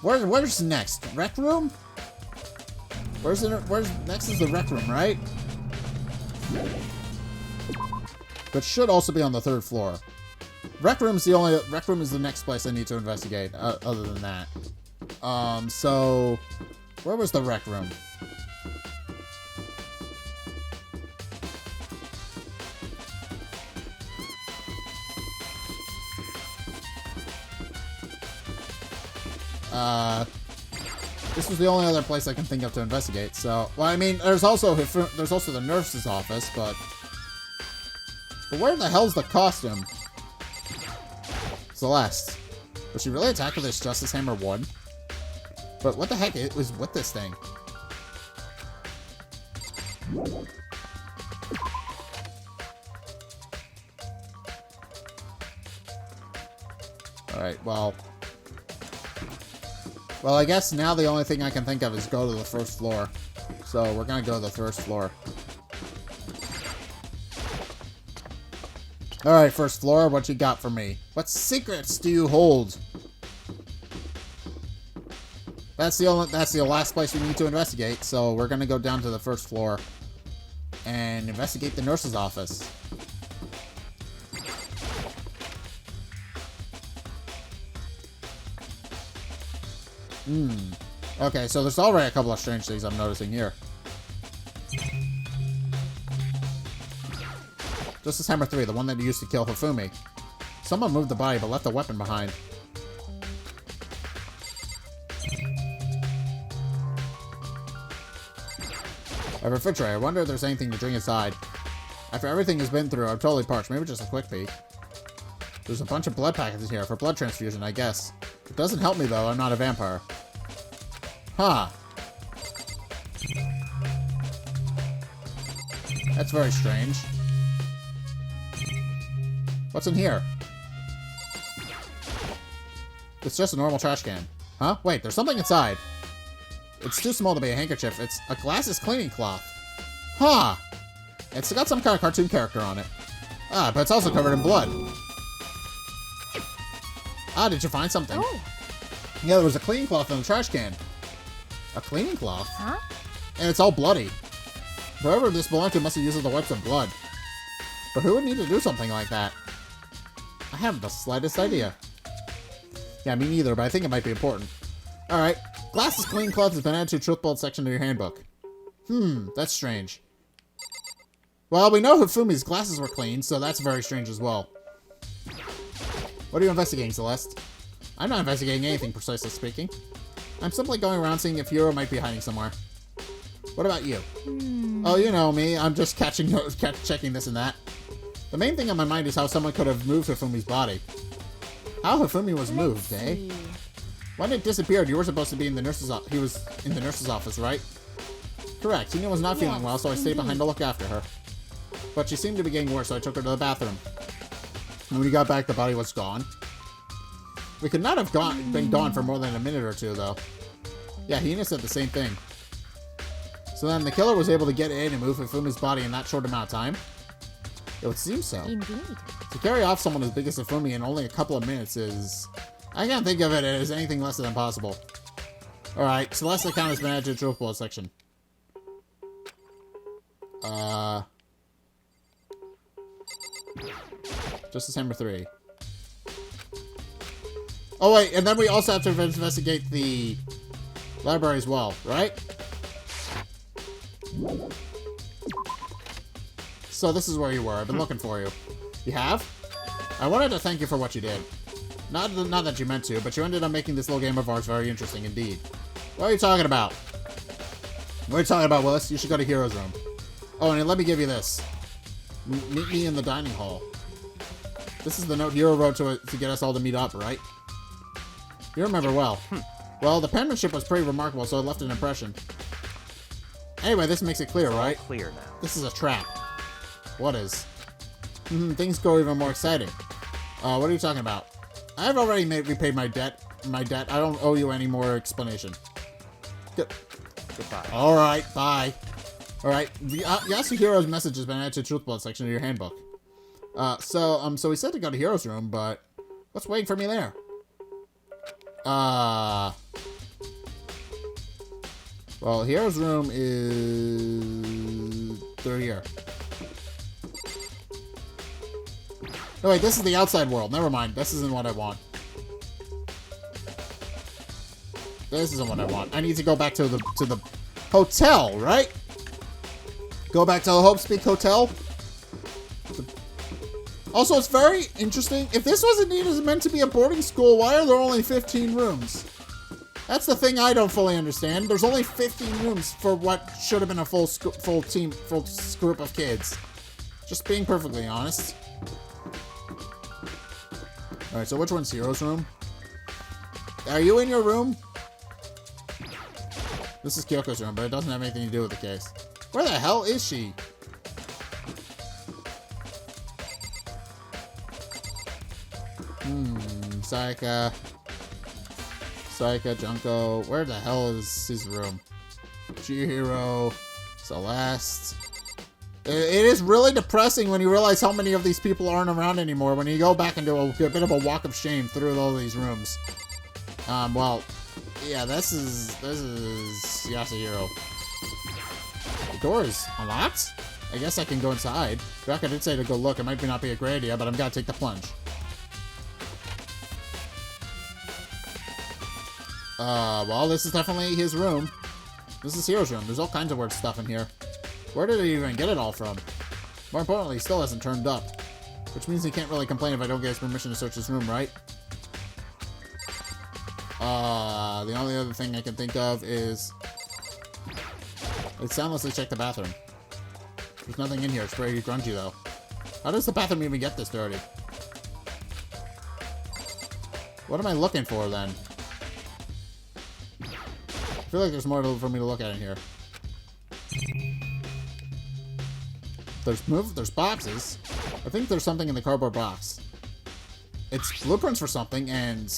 Where's next? Rec room? Where's next is the rec room, right? But should also be on the 3rd floor. Rec room is the next place I need to investigate, other than that. So... Where was the rec room? This was the only other place I can think of to investigate, so... Well, I mean, there's also the nurse's office, but where the hell's the costume? Celeste. Was she really attacked with this Justice Hammer 1? But what the heck was with this thing? Alright, well, I guess now the only thing I can think of is go to the first floor. So we're gonna go to the first floor. Alright, first floor, what you got for me? What secrets do you hold? That's the last place we need to investigate, so we're gonna go down to the first floor and investigate the nurse's office. Okay, so there's already a couple of strange things I'm noticing here. Justice Hammer 3, the one that used to kill Hifume. Someone moved the body but left a weapon behind. A refrigerator. I wonder if there's anything to drink inside. After everything has been through, I'm totally parched. Maybe just a quick peek. There's a bunch of blood packets here for blood transfusion, I guess. It doesn't help me, though. I'm not a vampire. Huh. That's very strange. What's in here? It's just a normal trash can. Huh? Wait, there's something inside. It's too small to be a handkerchief. It's a glasses cleaning cloth. Huh. It's got some kind of cartoon character on it. Ah, but it's also covered in blood. Ah, did you find something? Oh. Yeah, there was a cleaning cloth in the trash can. A cleaning cloth? Huh? And it's all bloody. Whoever this belonged to must have used the wipes of blood. But who would need to do something like that? I haven't the slightest idea. Yeah, me neither, but I think it might be important. Alright. Glasses cleaning cloth has been added to a truth bullet section of your handbook. That's strange. Well, we know Hifume's glasses were clean, so that's very strange as well. What are you investigating, Celeste? I'm not investigating anything, precisely speaking. I'm simply going around seeing if Hiro might be hiding somewhere. What about you? Oh, you know me. I'm just checking this and that. The main thing on my mind is how someone could have moved Hifume's body. How Hifume was moved, eh? When it disappeared, you were supposed to be in the nurse's office. He was in the nurse's office, right? Correct. Tina was not feeling well, so I stayed behind to look after her. But she seemed to be getting worse, so I took her to the bathroom. When we got back, the body was gone. We could not have been gone for more than a minute or two, though. Yeah, Hina said the same thing. So then the killer was able to get in and move Hifume's body in that short amount of time? It would seem so. Indeed. To carry off someone as big as Hifume in only a couple of minutes is... I can't think of it as anything less than impossible. Alright, Celeste's account has been added to the truth bullet section. Justice Hammer 3. Oh wait, and then we also have to investigate the library as well, right? So this is where you were. I've been looking for you. You have? I wanted to thank you for what you did. Not that you meant to, but you ended up making this little game of ours very interesting indeed. What are you talking about? What are you talking about, Willis? You should go to Hiro's room. Oh, and let me give you this. Meet me in the dining hall. This is the note Hiro wrote to get us all to meet up, right? You remember well. Well, the penmanship was pretty remarkable, so it left an impression. Anyway, this makes it clear, right? Clear now. This is a trap. What is? Things go even more exciting. What are you talking about? I've already repaid my debt. I don't owe you any more explanation. Goodbye. Alright, bye. Alright, Yasuhiro's message has been added to the truth bullet section of your handbook. So we said to go to Hiro's room, but what's waiting for me there? Well, Hiro's room is through here. No, wait, this is the outside world. Never mind. This isn't what I want. This isn't what I want. I need to go back to the hotel, right? Go back to the Hope Speak Hotel. Also, it's very interesting. If this was indeed meant to be a boarding school, why are there only 15 rooms? That's the thing I don't fully understand. There's only 15 rooms for what should have been a full group of kids. Just being perfectly honest. Alright, so which one's Hiro's room? Are you in your room? This is Kyoko's room, but it doesn't have anything to do with the case. Where the hell is she? Saika, Junko. Where the hell is his room? Chihiro, Celeste. It is really depressing when you realize how many of these people aren't around anymore when you go back and do a bit of a walk of shame through all these rooms. Well, yeah, this is Yasuhiro. The door is unlocked? I guess I can go inside. Raka did say to go look. It might not be a great idea, but I'm gonna take the plunge. Well, this is definitely his room. This is Hiro's room. There's all kinds of weird stuff in here. Where did he even get it all from? More importantly, he still hasn't turned up. Which means he can't really complain if I don't get his permission to search his room, right? The only other thing I can think of is... Let's soundlessly check the bathroom. There's nothing in here. It's very grungy, though. How does the bathroom even get this dirty? What am I looking for, then? I feel like there's more for me to look at in here. There's boxes. I think there's something in the cardboard box. It's blueprints for something, and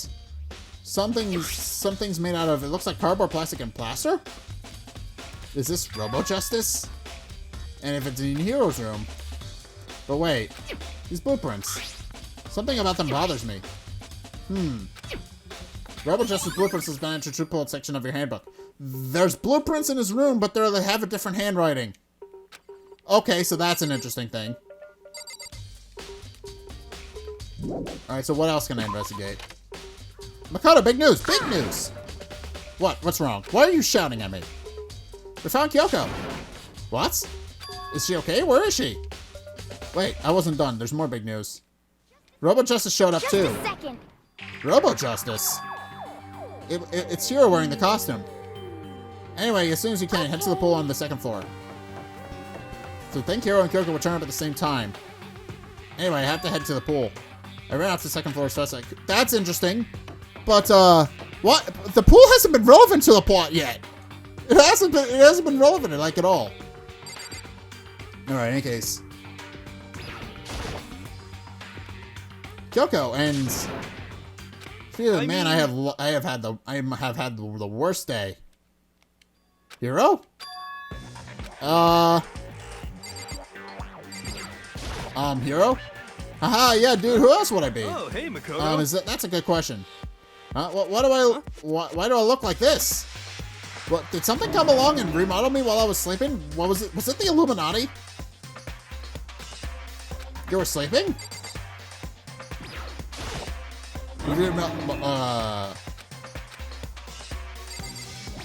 something's made out of, it looks like cardboard, plastic, and plaster? Is this Robo-Justice? And if it's in Hiro's room... But wait, these blueprints. Something about them bothers me. Robo-Justice blueprints has been entered to bullet section of your handbook. There's blueprints in his room, but they have a different handwriting. Okay, so that's an interesting thing. Alright, so what else can I investigate? Makoto, big news! Big news! What? What's wrong? Why are you shouting at me? We found Kyoko. What? Is she okay? Where is she? Wait, I wasn't done. There's more big news. Robo-Justice showed up too. Just a second. Robo-Justice? It's Hiro wearing the costume. Anyway, as soon as you can, head to the pool on the second floor. So think Hiro and Kyoko will turn up at the same time. Anyway, I have to head to the pool. I ran off to the second floor as fast as I could. That's interesting. But, what? The pool hasn't been relevant to the plot yet. It hasn't been relevant, like, at all. Alright, in any case. Kyoko, and... Man, I have had the worst day. Hiro? Hiro? Haha, yeah, dude, who else would I be? Oh, hey, Makoto. That's a good question. Why do I look like this? What, did something come along and remodel me while I was sleeping? What was it? Was it the Illuminati? You were sleeping?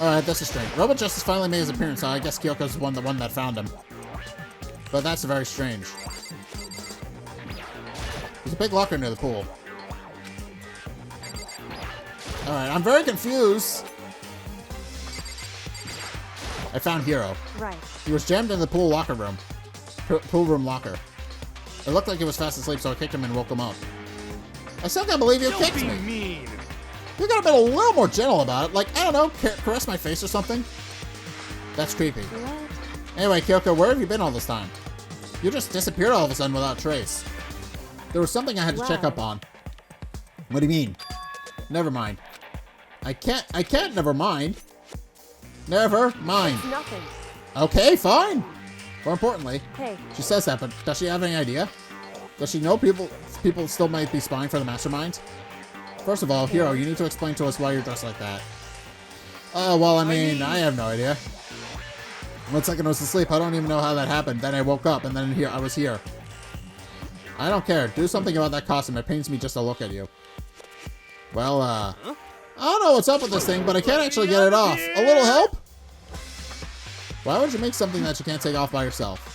Alright, this is strange. Robo-Justice finally made his appearance, so I guess Kyoko's the one that found him. But that's very strange. There's a big locker near the pool. Alright, I'm very confused. I found Hiro. Right. He was jammed in the pool locker room. Pool room locker. It looked like he was fast asleep, so I kicked him and woke him up. I still can't believe you kicked me. Mean. You could have been a little more gentle about it. Like, I don't know, caress my face or something. That's creepy. What? Anyway, Kyoko, where have you been all this time? You just disappeared all of a sudden without trace. There was something I had to check up on. What do you mean? Never mind. I can't never mind. Never mind. It's nothing. Okay, fine. More importantly, Hey. she says that, but does she have any idea? Does she know people still might be spying for the mastermind? First of all, Hiro, you need to explain to us why you're dressed like that. Oh, well, I mean, I have no idea. 1 second I was asleep. I don't even know how that happened. Then I woke up, and then I was here. I don't care. Do something about that costume. It pains me just to look at you. Well, I don't know what's up with this thing, but I can't actually get it off. A little help? Why would you make something that you can't take off by yourself?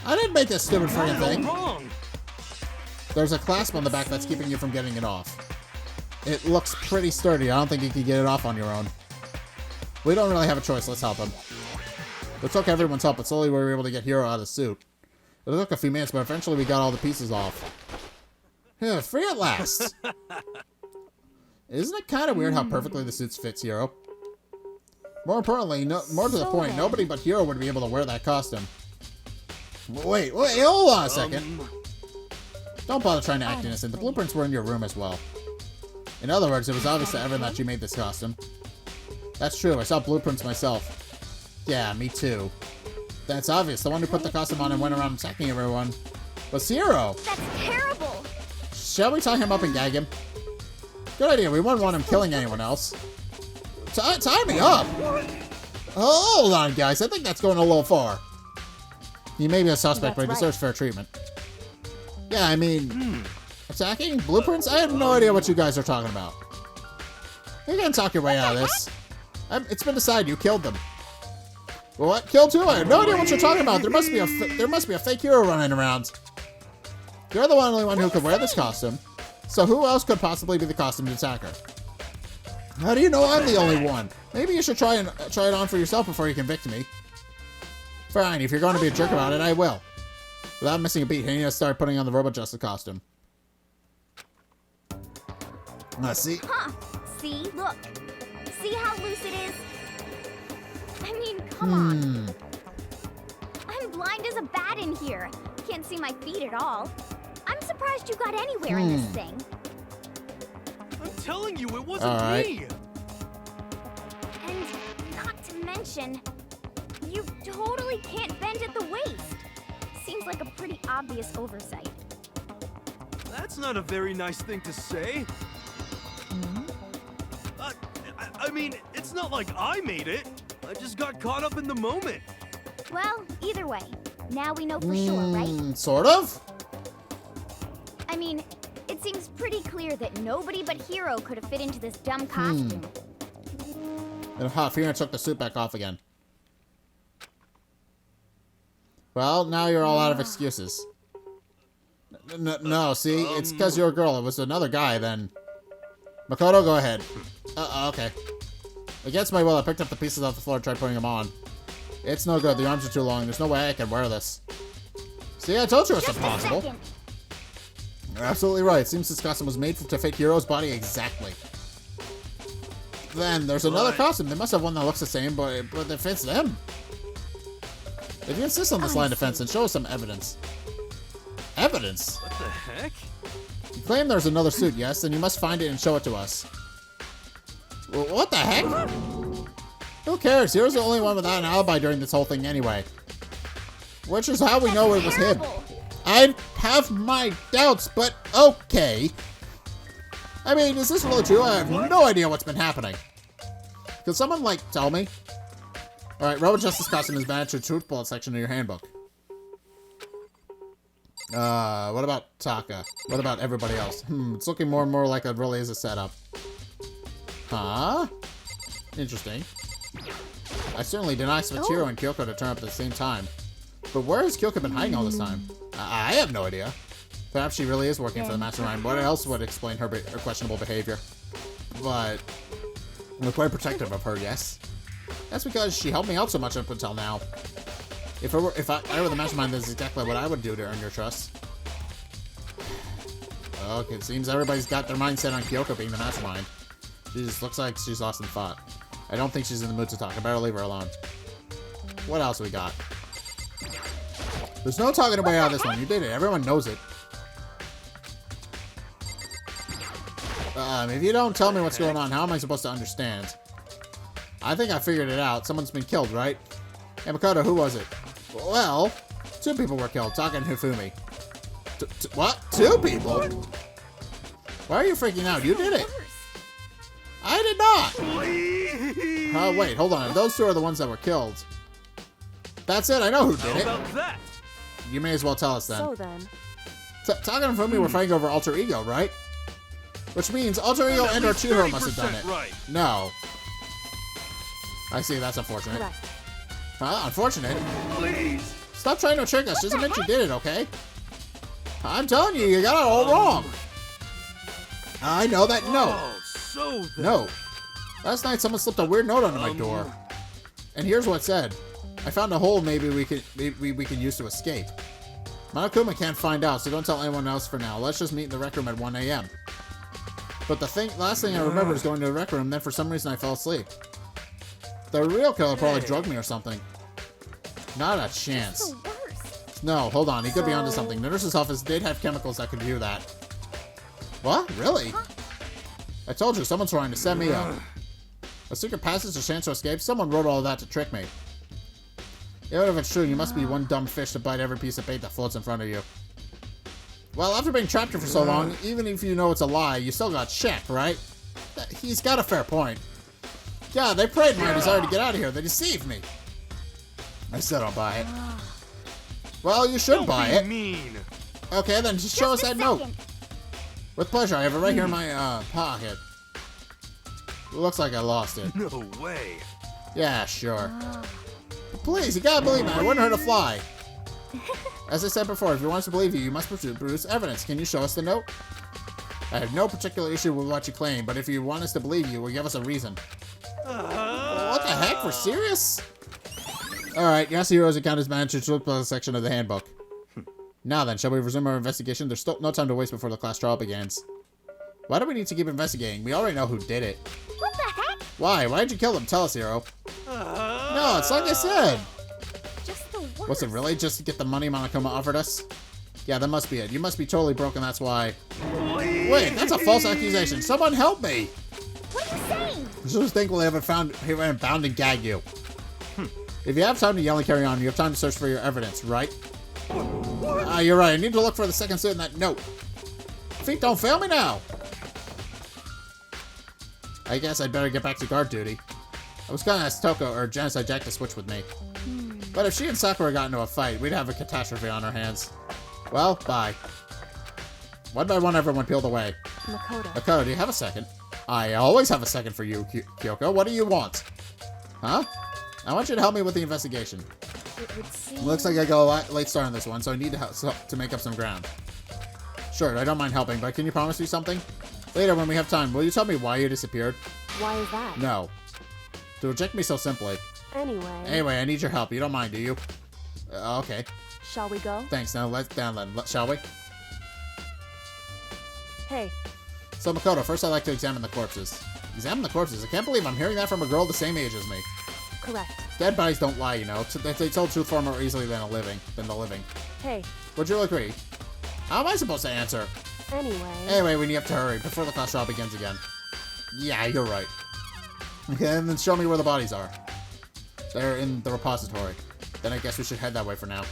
I didn't make this stupid friggin' thing. Wrong. There's a clasp on the back that's keeping you from getting it off. It looks pretty sturdy. I don't think you can get it off on your own. We don't really have a choice. Let's help him. It took everyone's help, but slowly we were able to get Hiro out of the suit. It took a few minutes, but eventually we got all the pieces off. Yeah, free at last. Isn't it kind of weird how perfectly the suit fits Hiro? More importantly, more to the point, nobody but Hiro would be able to wear that costume. Wait, hold on a second. Don't bother trying to act innocent. The blueprints were in your room as well. In other words, it was obvious to everyone that you made this costume. That's true, I saw blueprints myself. Yeah, me too. That's obvious. The one who put the costume on and went around attacking everyone was Hiro. That's terrible. Shall we tie him up and gag him? Good idea. We wouldn't want him killing anyone else. Tie me up? Hold on, guys. I think that's going a little far. He may be a suspect, but he deserves fair treatment. Yeah, I mean, attacking blueprints? I have no idea what you guys are talking about. You can't talk your way out of this. It's been decided you killed them. What? Killed who? I have no idea what you're talking about. There must be a fake hero running around. You're the only one who could wear this costume. So who else could possibly be the costumed attacker? How do you know I'm the only one? Maybe you should try it on for yourself before you convict me. Fine, if you're going to be a jerk about it, I will. Without missing a beat, Hania started putting on the Robot Justice costume. See? Huh. See? Look. See how loose it is? I mean, come on. I'm blind as a bat in here. Can't see my feet at all. I'm surprised you got anywhere in this thing. I'm telling you, it wasn't me! And not to mention, you totally can't bend at the waist. Seems like a pretty obvious oversight. That's not a very nice thing to say. I mean, it's not like I made it. I just got caught up in the moment. Well, either way, now we know for sure, right? Sort of? I mean, it seems pretty clear that nobody but Hiro could have fit into this dumb costume. And Hifumi took the suit back off again. Well, now you're all out of excuses. No, see? It's because you're a girl. It was another guy, then. Makoto, go ahead. Okay. Against my will, I picked up the pieces off the floor and tried putting them on. It's no good. The arms are too long. There's no way I can wear this. See, I told you it's impossible. You're absolutely right. It seems this costume was made to fit Hiro's body exactly. Then, there's another costume. They must have one that looks the same, but that fits them. If you insist on this line of defense, then show us some evidence. Evidence? What the heck? You claim there's another suit, yes? Then you must find it and show it to us. What the heck? Who cares? Hero's the only one without an alibi during this whole thing anyway. Which is how we know it was him. I have my doubts, but okay. I mean, is this really true? I have no idea what's been happening. Could someone, like, tell me? Alright, Robot Justice costume is matched to the truth bullet section of your handbook. What about Taka? What about everybody else? It's looking more and more like it really is a setup. Huh? Interesting. I certainly did not expect Hiro and Kyoko to turn up at the same time. But where has Kyoko been hiding all this time? I have no idea. Perhaps she really is working for the Mastermind. What else would explain her questionable behavior? But we're quite protective of her, yes? That's because she helped me out so much up until now. If I were the Mastermind, that's exactly what I would do to earn your trust. Okay, it seems everybody's got their mindset on Kyoko being the Mastermind. She just looks like she's lost in thought. I don't think she's in the mood to talk. I better leave her alone. What else we got? There's no talking away out of this one. You did it. Everyone knows it. If you don't tell me what's going on, how am I supposed to understand? I think I figured it out. Someone's been killed, right? Hey, Makoto, who was it? Well, 2 people were killed. Taka and Hifumi. What? 2 people? Why are you freaking out? You did it. I did not. Oh, wait, hold on. Those 2 are the ones that were killed. That's it. I know who did it. How about that? You may as well tell us then. So then. Taka and Hifumi were fighting over Alter Ego, right? Which means Alter Ego and our Chihiro must have done it. Right. No. I see. That's unfortunate. Correct. Huh? Unfortunate? Please. Stop trying to trick us. Just admit you did it, okay? I'm telling you, you got it all wrong. I know that. No. So then... No. Last night someone slipped a weird note under my door. And here's what it said. I found a hole maybe we can use to escape. Monokuma can't find out, so don't tell anyone else for now. Let's just meet in the rec room at 1 a.m. But the last thing I remember is going to the rec room, then for some reason I fell asleep. The real killer probably drugged me or something. Not a chance. The worst. No, hold on. He could be onto something. The nurse's office did have chemicals that could do that. What? Really? I told you, someone's trying to set me up. A secret passage, a chance to escape? Someone wrote all that to trick me. Even if it's true, you must be one dumb fish to bite every piece of bait that floats in front of you. Well, after being trapped here for so long, even if you know it's a lie, you still got checked, right? He's got a fair point. Yeah, they preyed my desire to get out of here. They deceived me. I still don't buy it. Well, you should buy it. Mean. Okay, then just show us that note. With pleasure. I have it right here in my pocket. Looks like I lost it. No way. Yeah, sure. Please, you gotta believe me. I wouldn't hurt a fly. As I said before, if you want us to believe you, you must produce evidence. Can you show us the note? I have no particular issue with what you claim, but if you want us to believe you, well, give us a reason. What the heck? We're serious? Alright, Yasuhiro's account is managed to the section of the handbook. Now then, shall we resume our investigation? There's still no time to waste before the class trial begins. Why do we need to keep investigating? We already know who did it. What the heck? Why? Why did you kill him? Tell us, Hiro. No, it's like I said. Just the worst. Was it really just to get the money Monokuma offered us? Yeah, that must be it. You must be totally broken, that's why. Wait, that's a false accusation. Someone help me! What are you saying? Just think we'll have bound and gag you. If you have time to yell and carry on, you have time to search for your evidence, right? You're right. I need to look for the second suit in that note. Feet don't fail me now. I guess I'd better get back to guard duty. I was gonna ask Toko or Genocide Jack to switch with me. But if she and Sakura got into a fight, we'd have a catastrophe on our hands. Well, bye. One by one, everyone peeled away. Makoto, do you have a second? I always have a second for you, Kyoko. What do you want? Huh? I want you to help me with the investigation. Looks like I got a late start on this one, so I need to make up some ground. Sure, I don't mind helping, but can you promise me something? Later, when we have time, will you tell me why you disappeared? Why is that? No. To reject me so simply. Anyway, I need your help. You don't mind, do you? Okay. Shall we go? Thanks. Now let's down then. Shall we? Hey. So Makoto, first I'd like to examine the corpses. Examine the corpses? I can't believe I'm hearing that from a girl the same age as me. Correct. Dead bodies don't lie, you know. They tell truth far more easily than the living. Hey. Would you agree? How am I supposed to answer? Anyway, we need to hurry before the class trial begins again. Yeah, you're right. Okay, and then show me where the bodies are. They're in the repository. Then I guess we should head that way for now.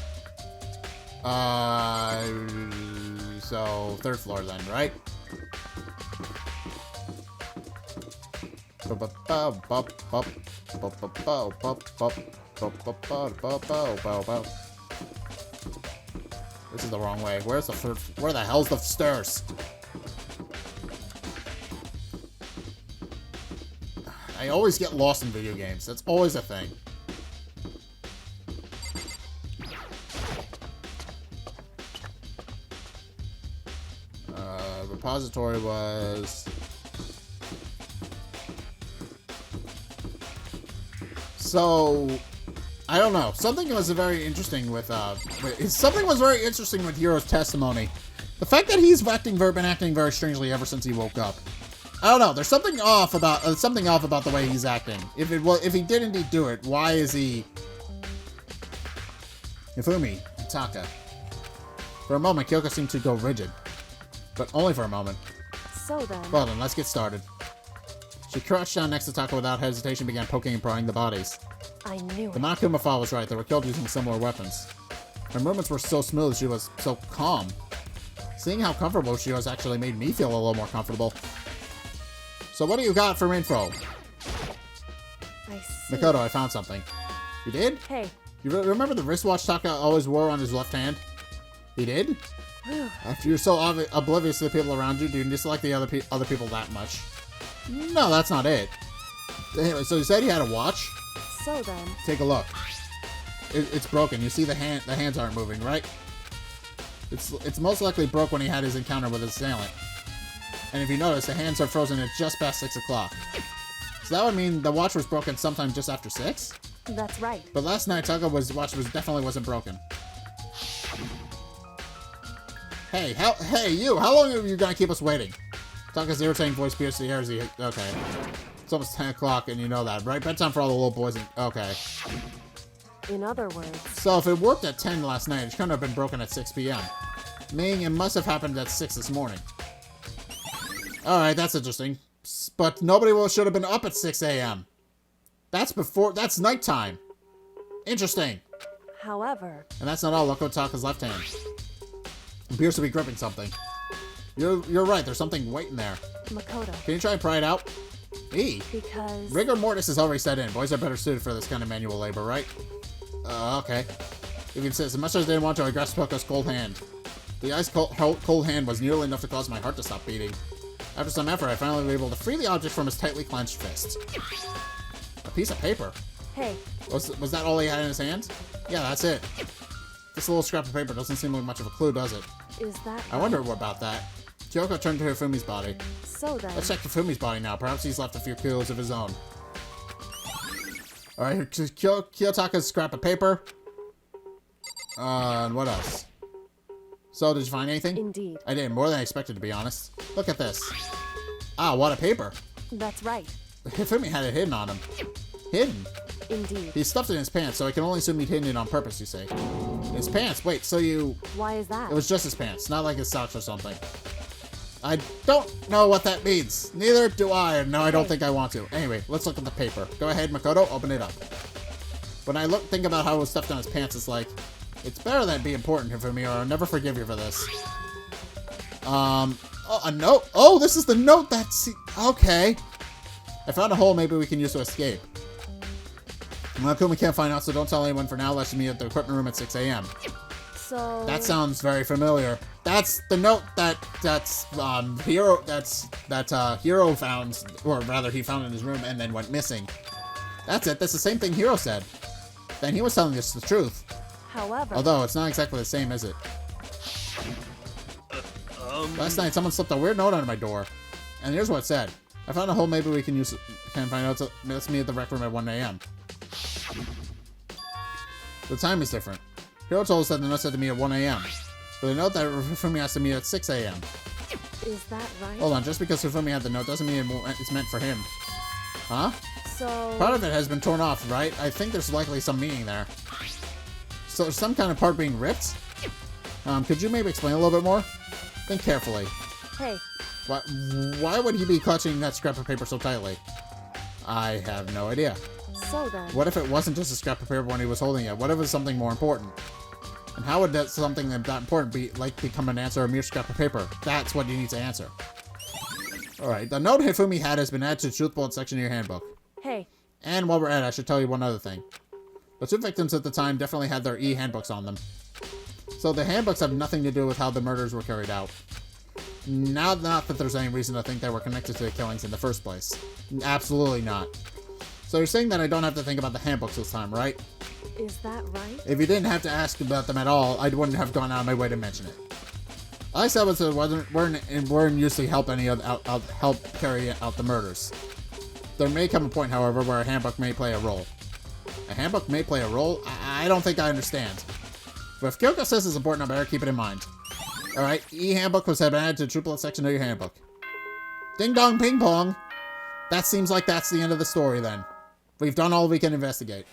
So third floor then, right? This is the wrong way. Where's the third? Where the hell's the stairs? I always get lost in video games. That's always a thing. Repository was... So... I don't know. Something was very interesting with Hiro's testimony. The fact that he's been acting very strangely ever since he woke up. I don't know. There's something off about the way he's acting. If he did indeed do it, why is he Hifume and Taka? For a moment, Kyoko seemed to go rigid, but only for a moment. So then. Well then, let's get started. She crouched down next to Taka without hesitation, began poking and prying the bodies. I knew it. The Monokuma file was right. They were killed using similar weapons. Her movements were so smooth. She was so calm. Seeing how comfortable she was actually made me feel a little more comfortable. So what do you got for info? I see. Makoto, I found something. You did? Hey. You remember the wristwatch Taka always wore on his left hand? He did? After you're so oblivious to the people around you, do you dislike the other people that much? No, that's not it. Anyway, so you said he had a watch? So then. Take a look. It's broken. You see the hands aren't moving, right? It's most likely broke when he had his encounter with his assailant. And if you notice, the hands are frozen at just past 6 o'clock. So that would mean the watch was broken sometime just after 6? That's right. But last night, Taka's watch definitely wasn't broken. Hey, you! How long are you gonna keep us waiting? Taka's irritating voice pierced the air as he... Okay. It's almost 10 o'clock and you know that, right? Bedtime for all the little boys and... Okay. In other words... So if it worked at 10 last night, it couldn't have been broken at 6 p.m. Meaning it must have happened at 6 this morning. Alright, that's interesting. But nobody should have been up at 6 a.m. That's nighttime. Interesting. However... And that's not all. Look at Taka's left hand. Appears to be gripping something. You're right, there's something waiting there. Makoto. Can you try and pry it out? Because... Rigor mortis is already set in. Boys are better suited for this kind of manual labor, right? Okay. You can say, as much as I didn't want to, I grasped Poco's cold hand. The ice cold hand was nearly enough to cause my heart to stop beating. After some effort, I finally was able to free the object from his tightly clenched fist. A piece of paper. Hey. Was that all he had in his hand? Yeah, that's it. This little scrap of paper doesn't seem like much of a clue, does it? Is that... I wonder about that. Kyoko turned to Hifume's body. So then... Let's check Hifume's body now. Perhaps he's left a few clues of his own. Alright, Kiyotaka's scrap of paper. And what else? So, did you find anything? Indeed. I did, more than I expected, to be honest. Look at this. Ah, what a paper. That's right. Hifume had it hidden on him. Hidden? Indeed. He stuffed it in his pants, so I can only assume he'd hidden it on purpose, you say. His pants? Wait, so you... Why is that? It was just his pants, not like his socks or something. I don't know what that means. Neither do I, and no, I don't think I want to. Anyway, let's look at the paper. Go ahead, Makoto, open it up. When I think about how it was stuffed on his pants, it's like, it's better than it be important for me, or I'll never forgive you for this. Oh, a note? Oh, this is the note that's... Okay. I found a hole maybe we can use to escape. Makumi can't find out, so don't tell anyone for now. Let's meet at the equipment room at 6 a.m. So... That sounds very familiar. That's the note Hiro found, or rather he found in his room and then went missing. That's it. That's the same thing Hiro said. Then he was telling us the truth. However... Although, it's not exactly the same, is it? Last night, someone slipped a weird note under my door. And here's what it said. I found a hole maybe we can find out. Let's meet at the rec room at 1 a.m. The time is different. Hiro told us that the note said to meet at 1 a.m. But the note that Hifume has to meet at 6 a.m. Is that right? Hold on, just because Hifume had the note doesn't mean it's meant for him. Huh? So... Part of it has been torn off, right? I think there's likely some meaning there. So there's some kind of part being ripped? Could you maybe explain a little bit more? Think carefully. Hey. Why would he be clutching that scrap of paper so tightly? I have no idea. So then... What if it wasn't just a scrap of paper when he was holding it? What if it was something more important? And how would that something that important become an answer or a mere scrap of paper? That's what you need to answer. Alright, the note Hifume had has been added to the truth bullet section of your handbook. Hey. And while we're at it, I should tell you one other thing. The two victims at the time definitely had their e-handbooks on them. So the handbooks have nothing to do with how the murders were carried out. Not that there's any reason to think they were connected to the killings in the first place. Absolutely not. So you're saying that I don't have to think about the handbooks this time, right? Is that right? If you didn't have to ask about them at all, I wouldn't have gone out of my way to mention it. I said weren't usually help carry out the murders. There may come a point, however, where a handbook may play a role. A handbook may play a role? I don't think I understand. But if Kyoko says it's important, I better keep it in mind. Alright, e-handbook was added to the triplet section of your handbook. Ding dong ping pong! That seems like that's the end of the story then. We've done all we can investigate.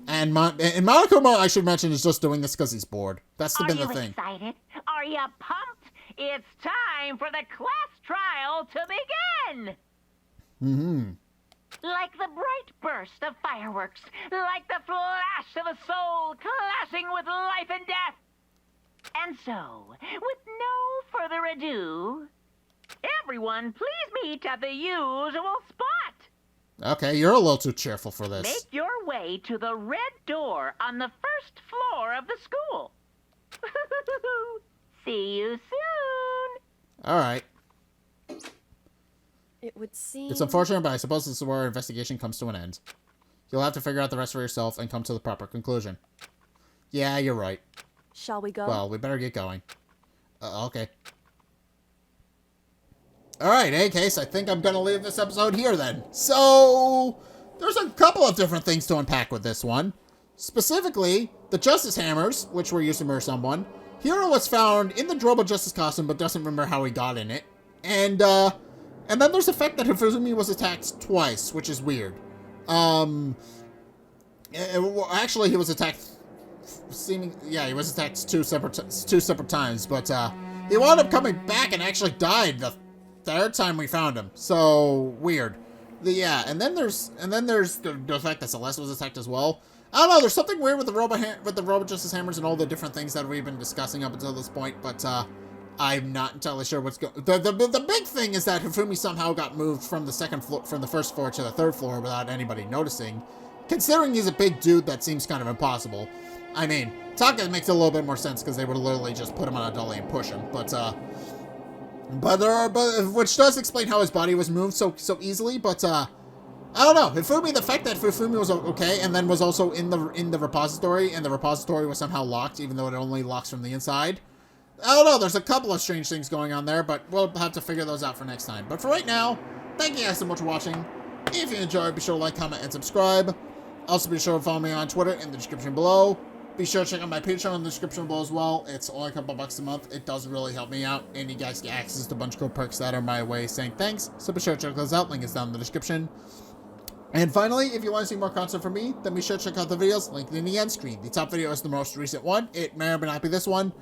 And Monokuma, I should mention, is just doing this because he's bored. That's been the thing. Are you excited? Are you pumped? It's time for the class trial to begin! Mm-hmm. Like the bright burst of fireworks, like the flash of a soul clashing with life and death. And so, with no further ado, everyone please meet at the usual spot. Okay, you're a little too cheerful for this. Make your way to the red door on the first floor of the school. See you soon. Alright. It would seem... It's unfortunate, but I suppose this is where our investigation comes to an end. You'll have to figure out the rest for yourself and come to the proper conclusion. Yeah, you're right. Shall we go? Well, we better get going. Okay. Alright, in any case, I think I'm gonna leave this episode here then. So, there's a couple of different things to unpack with this one. Specifically, the Justice Hammers, which were used to murder someone. Hiro was found in the Drobo Justice costume, but doesn't remember how he got in it. And then there's the fact that Hifumi was attacked twice, which is weird. Actually, he was attacked. He was attacked two separate times, but he wound up coming back and actually died the third time we found him. So weird. And then there's the fact that Celeste was attacked as well. I don't know. There's something weird with the Robo Justice Hammers and all the different things that we've been discussing up until this point, but I'm not entirely sure what's going. The big thing is that Hifumi somehow got moved from the first floor to the third floor without anybody noticing. Considering he's a big dude, that seems kind of impossible. I mean, Taka makes a little bit more sense because they would literally just put him on a dolly and push him, but which does explain how his body was moved so easily. But I don't know. Hifumi, the fact that Hifumi was okay and then was also in the repository, and the repository was somehow locked, even though it only locks from the inside. I don't know. There's a couple of strange things going on there, but we'll have to figure those out for next time. But for right now, thank you guys so much for watching. If you enjoyed, be sure to like, comment, and subscribe. Also, be sure to follow me on Twitter in the description below. Be sure to check out my Patreon in the description below as well. It's only a couple bucks a month. It does really help me out, and you guys get access to a bunch of cool perks that are my way saying thanks. So be sure to check those out. Link is down in the description. And finally, if you want to see more content from me, then be sure to check out the videos linked in the end screen. The top video is the most recent one. It may or may not be this one.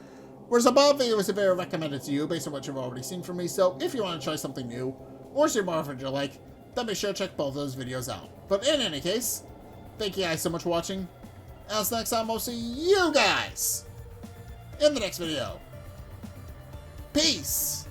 Whereas above video is very recommended to you based on what you've already seen from me. So if you want to try something new or see more of what you like, then be sure to check both those videos out. But in any case, thank you guys so much for watching. As next time, I'll see you guys in the next video. Peace!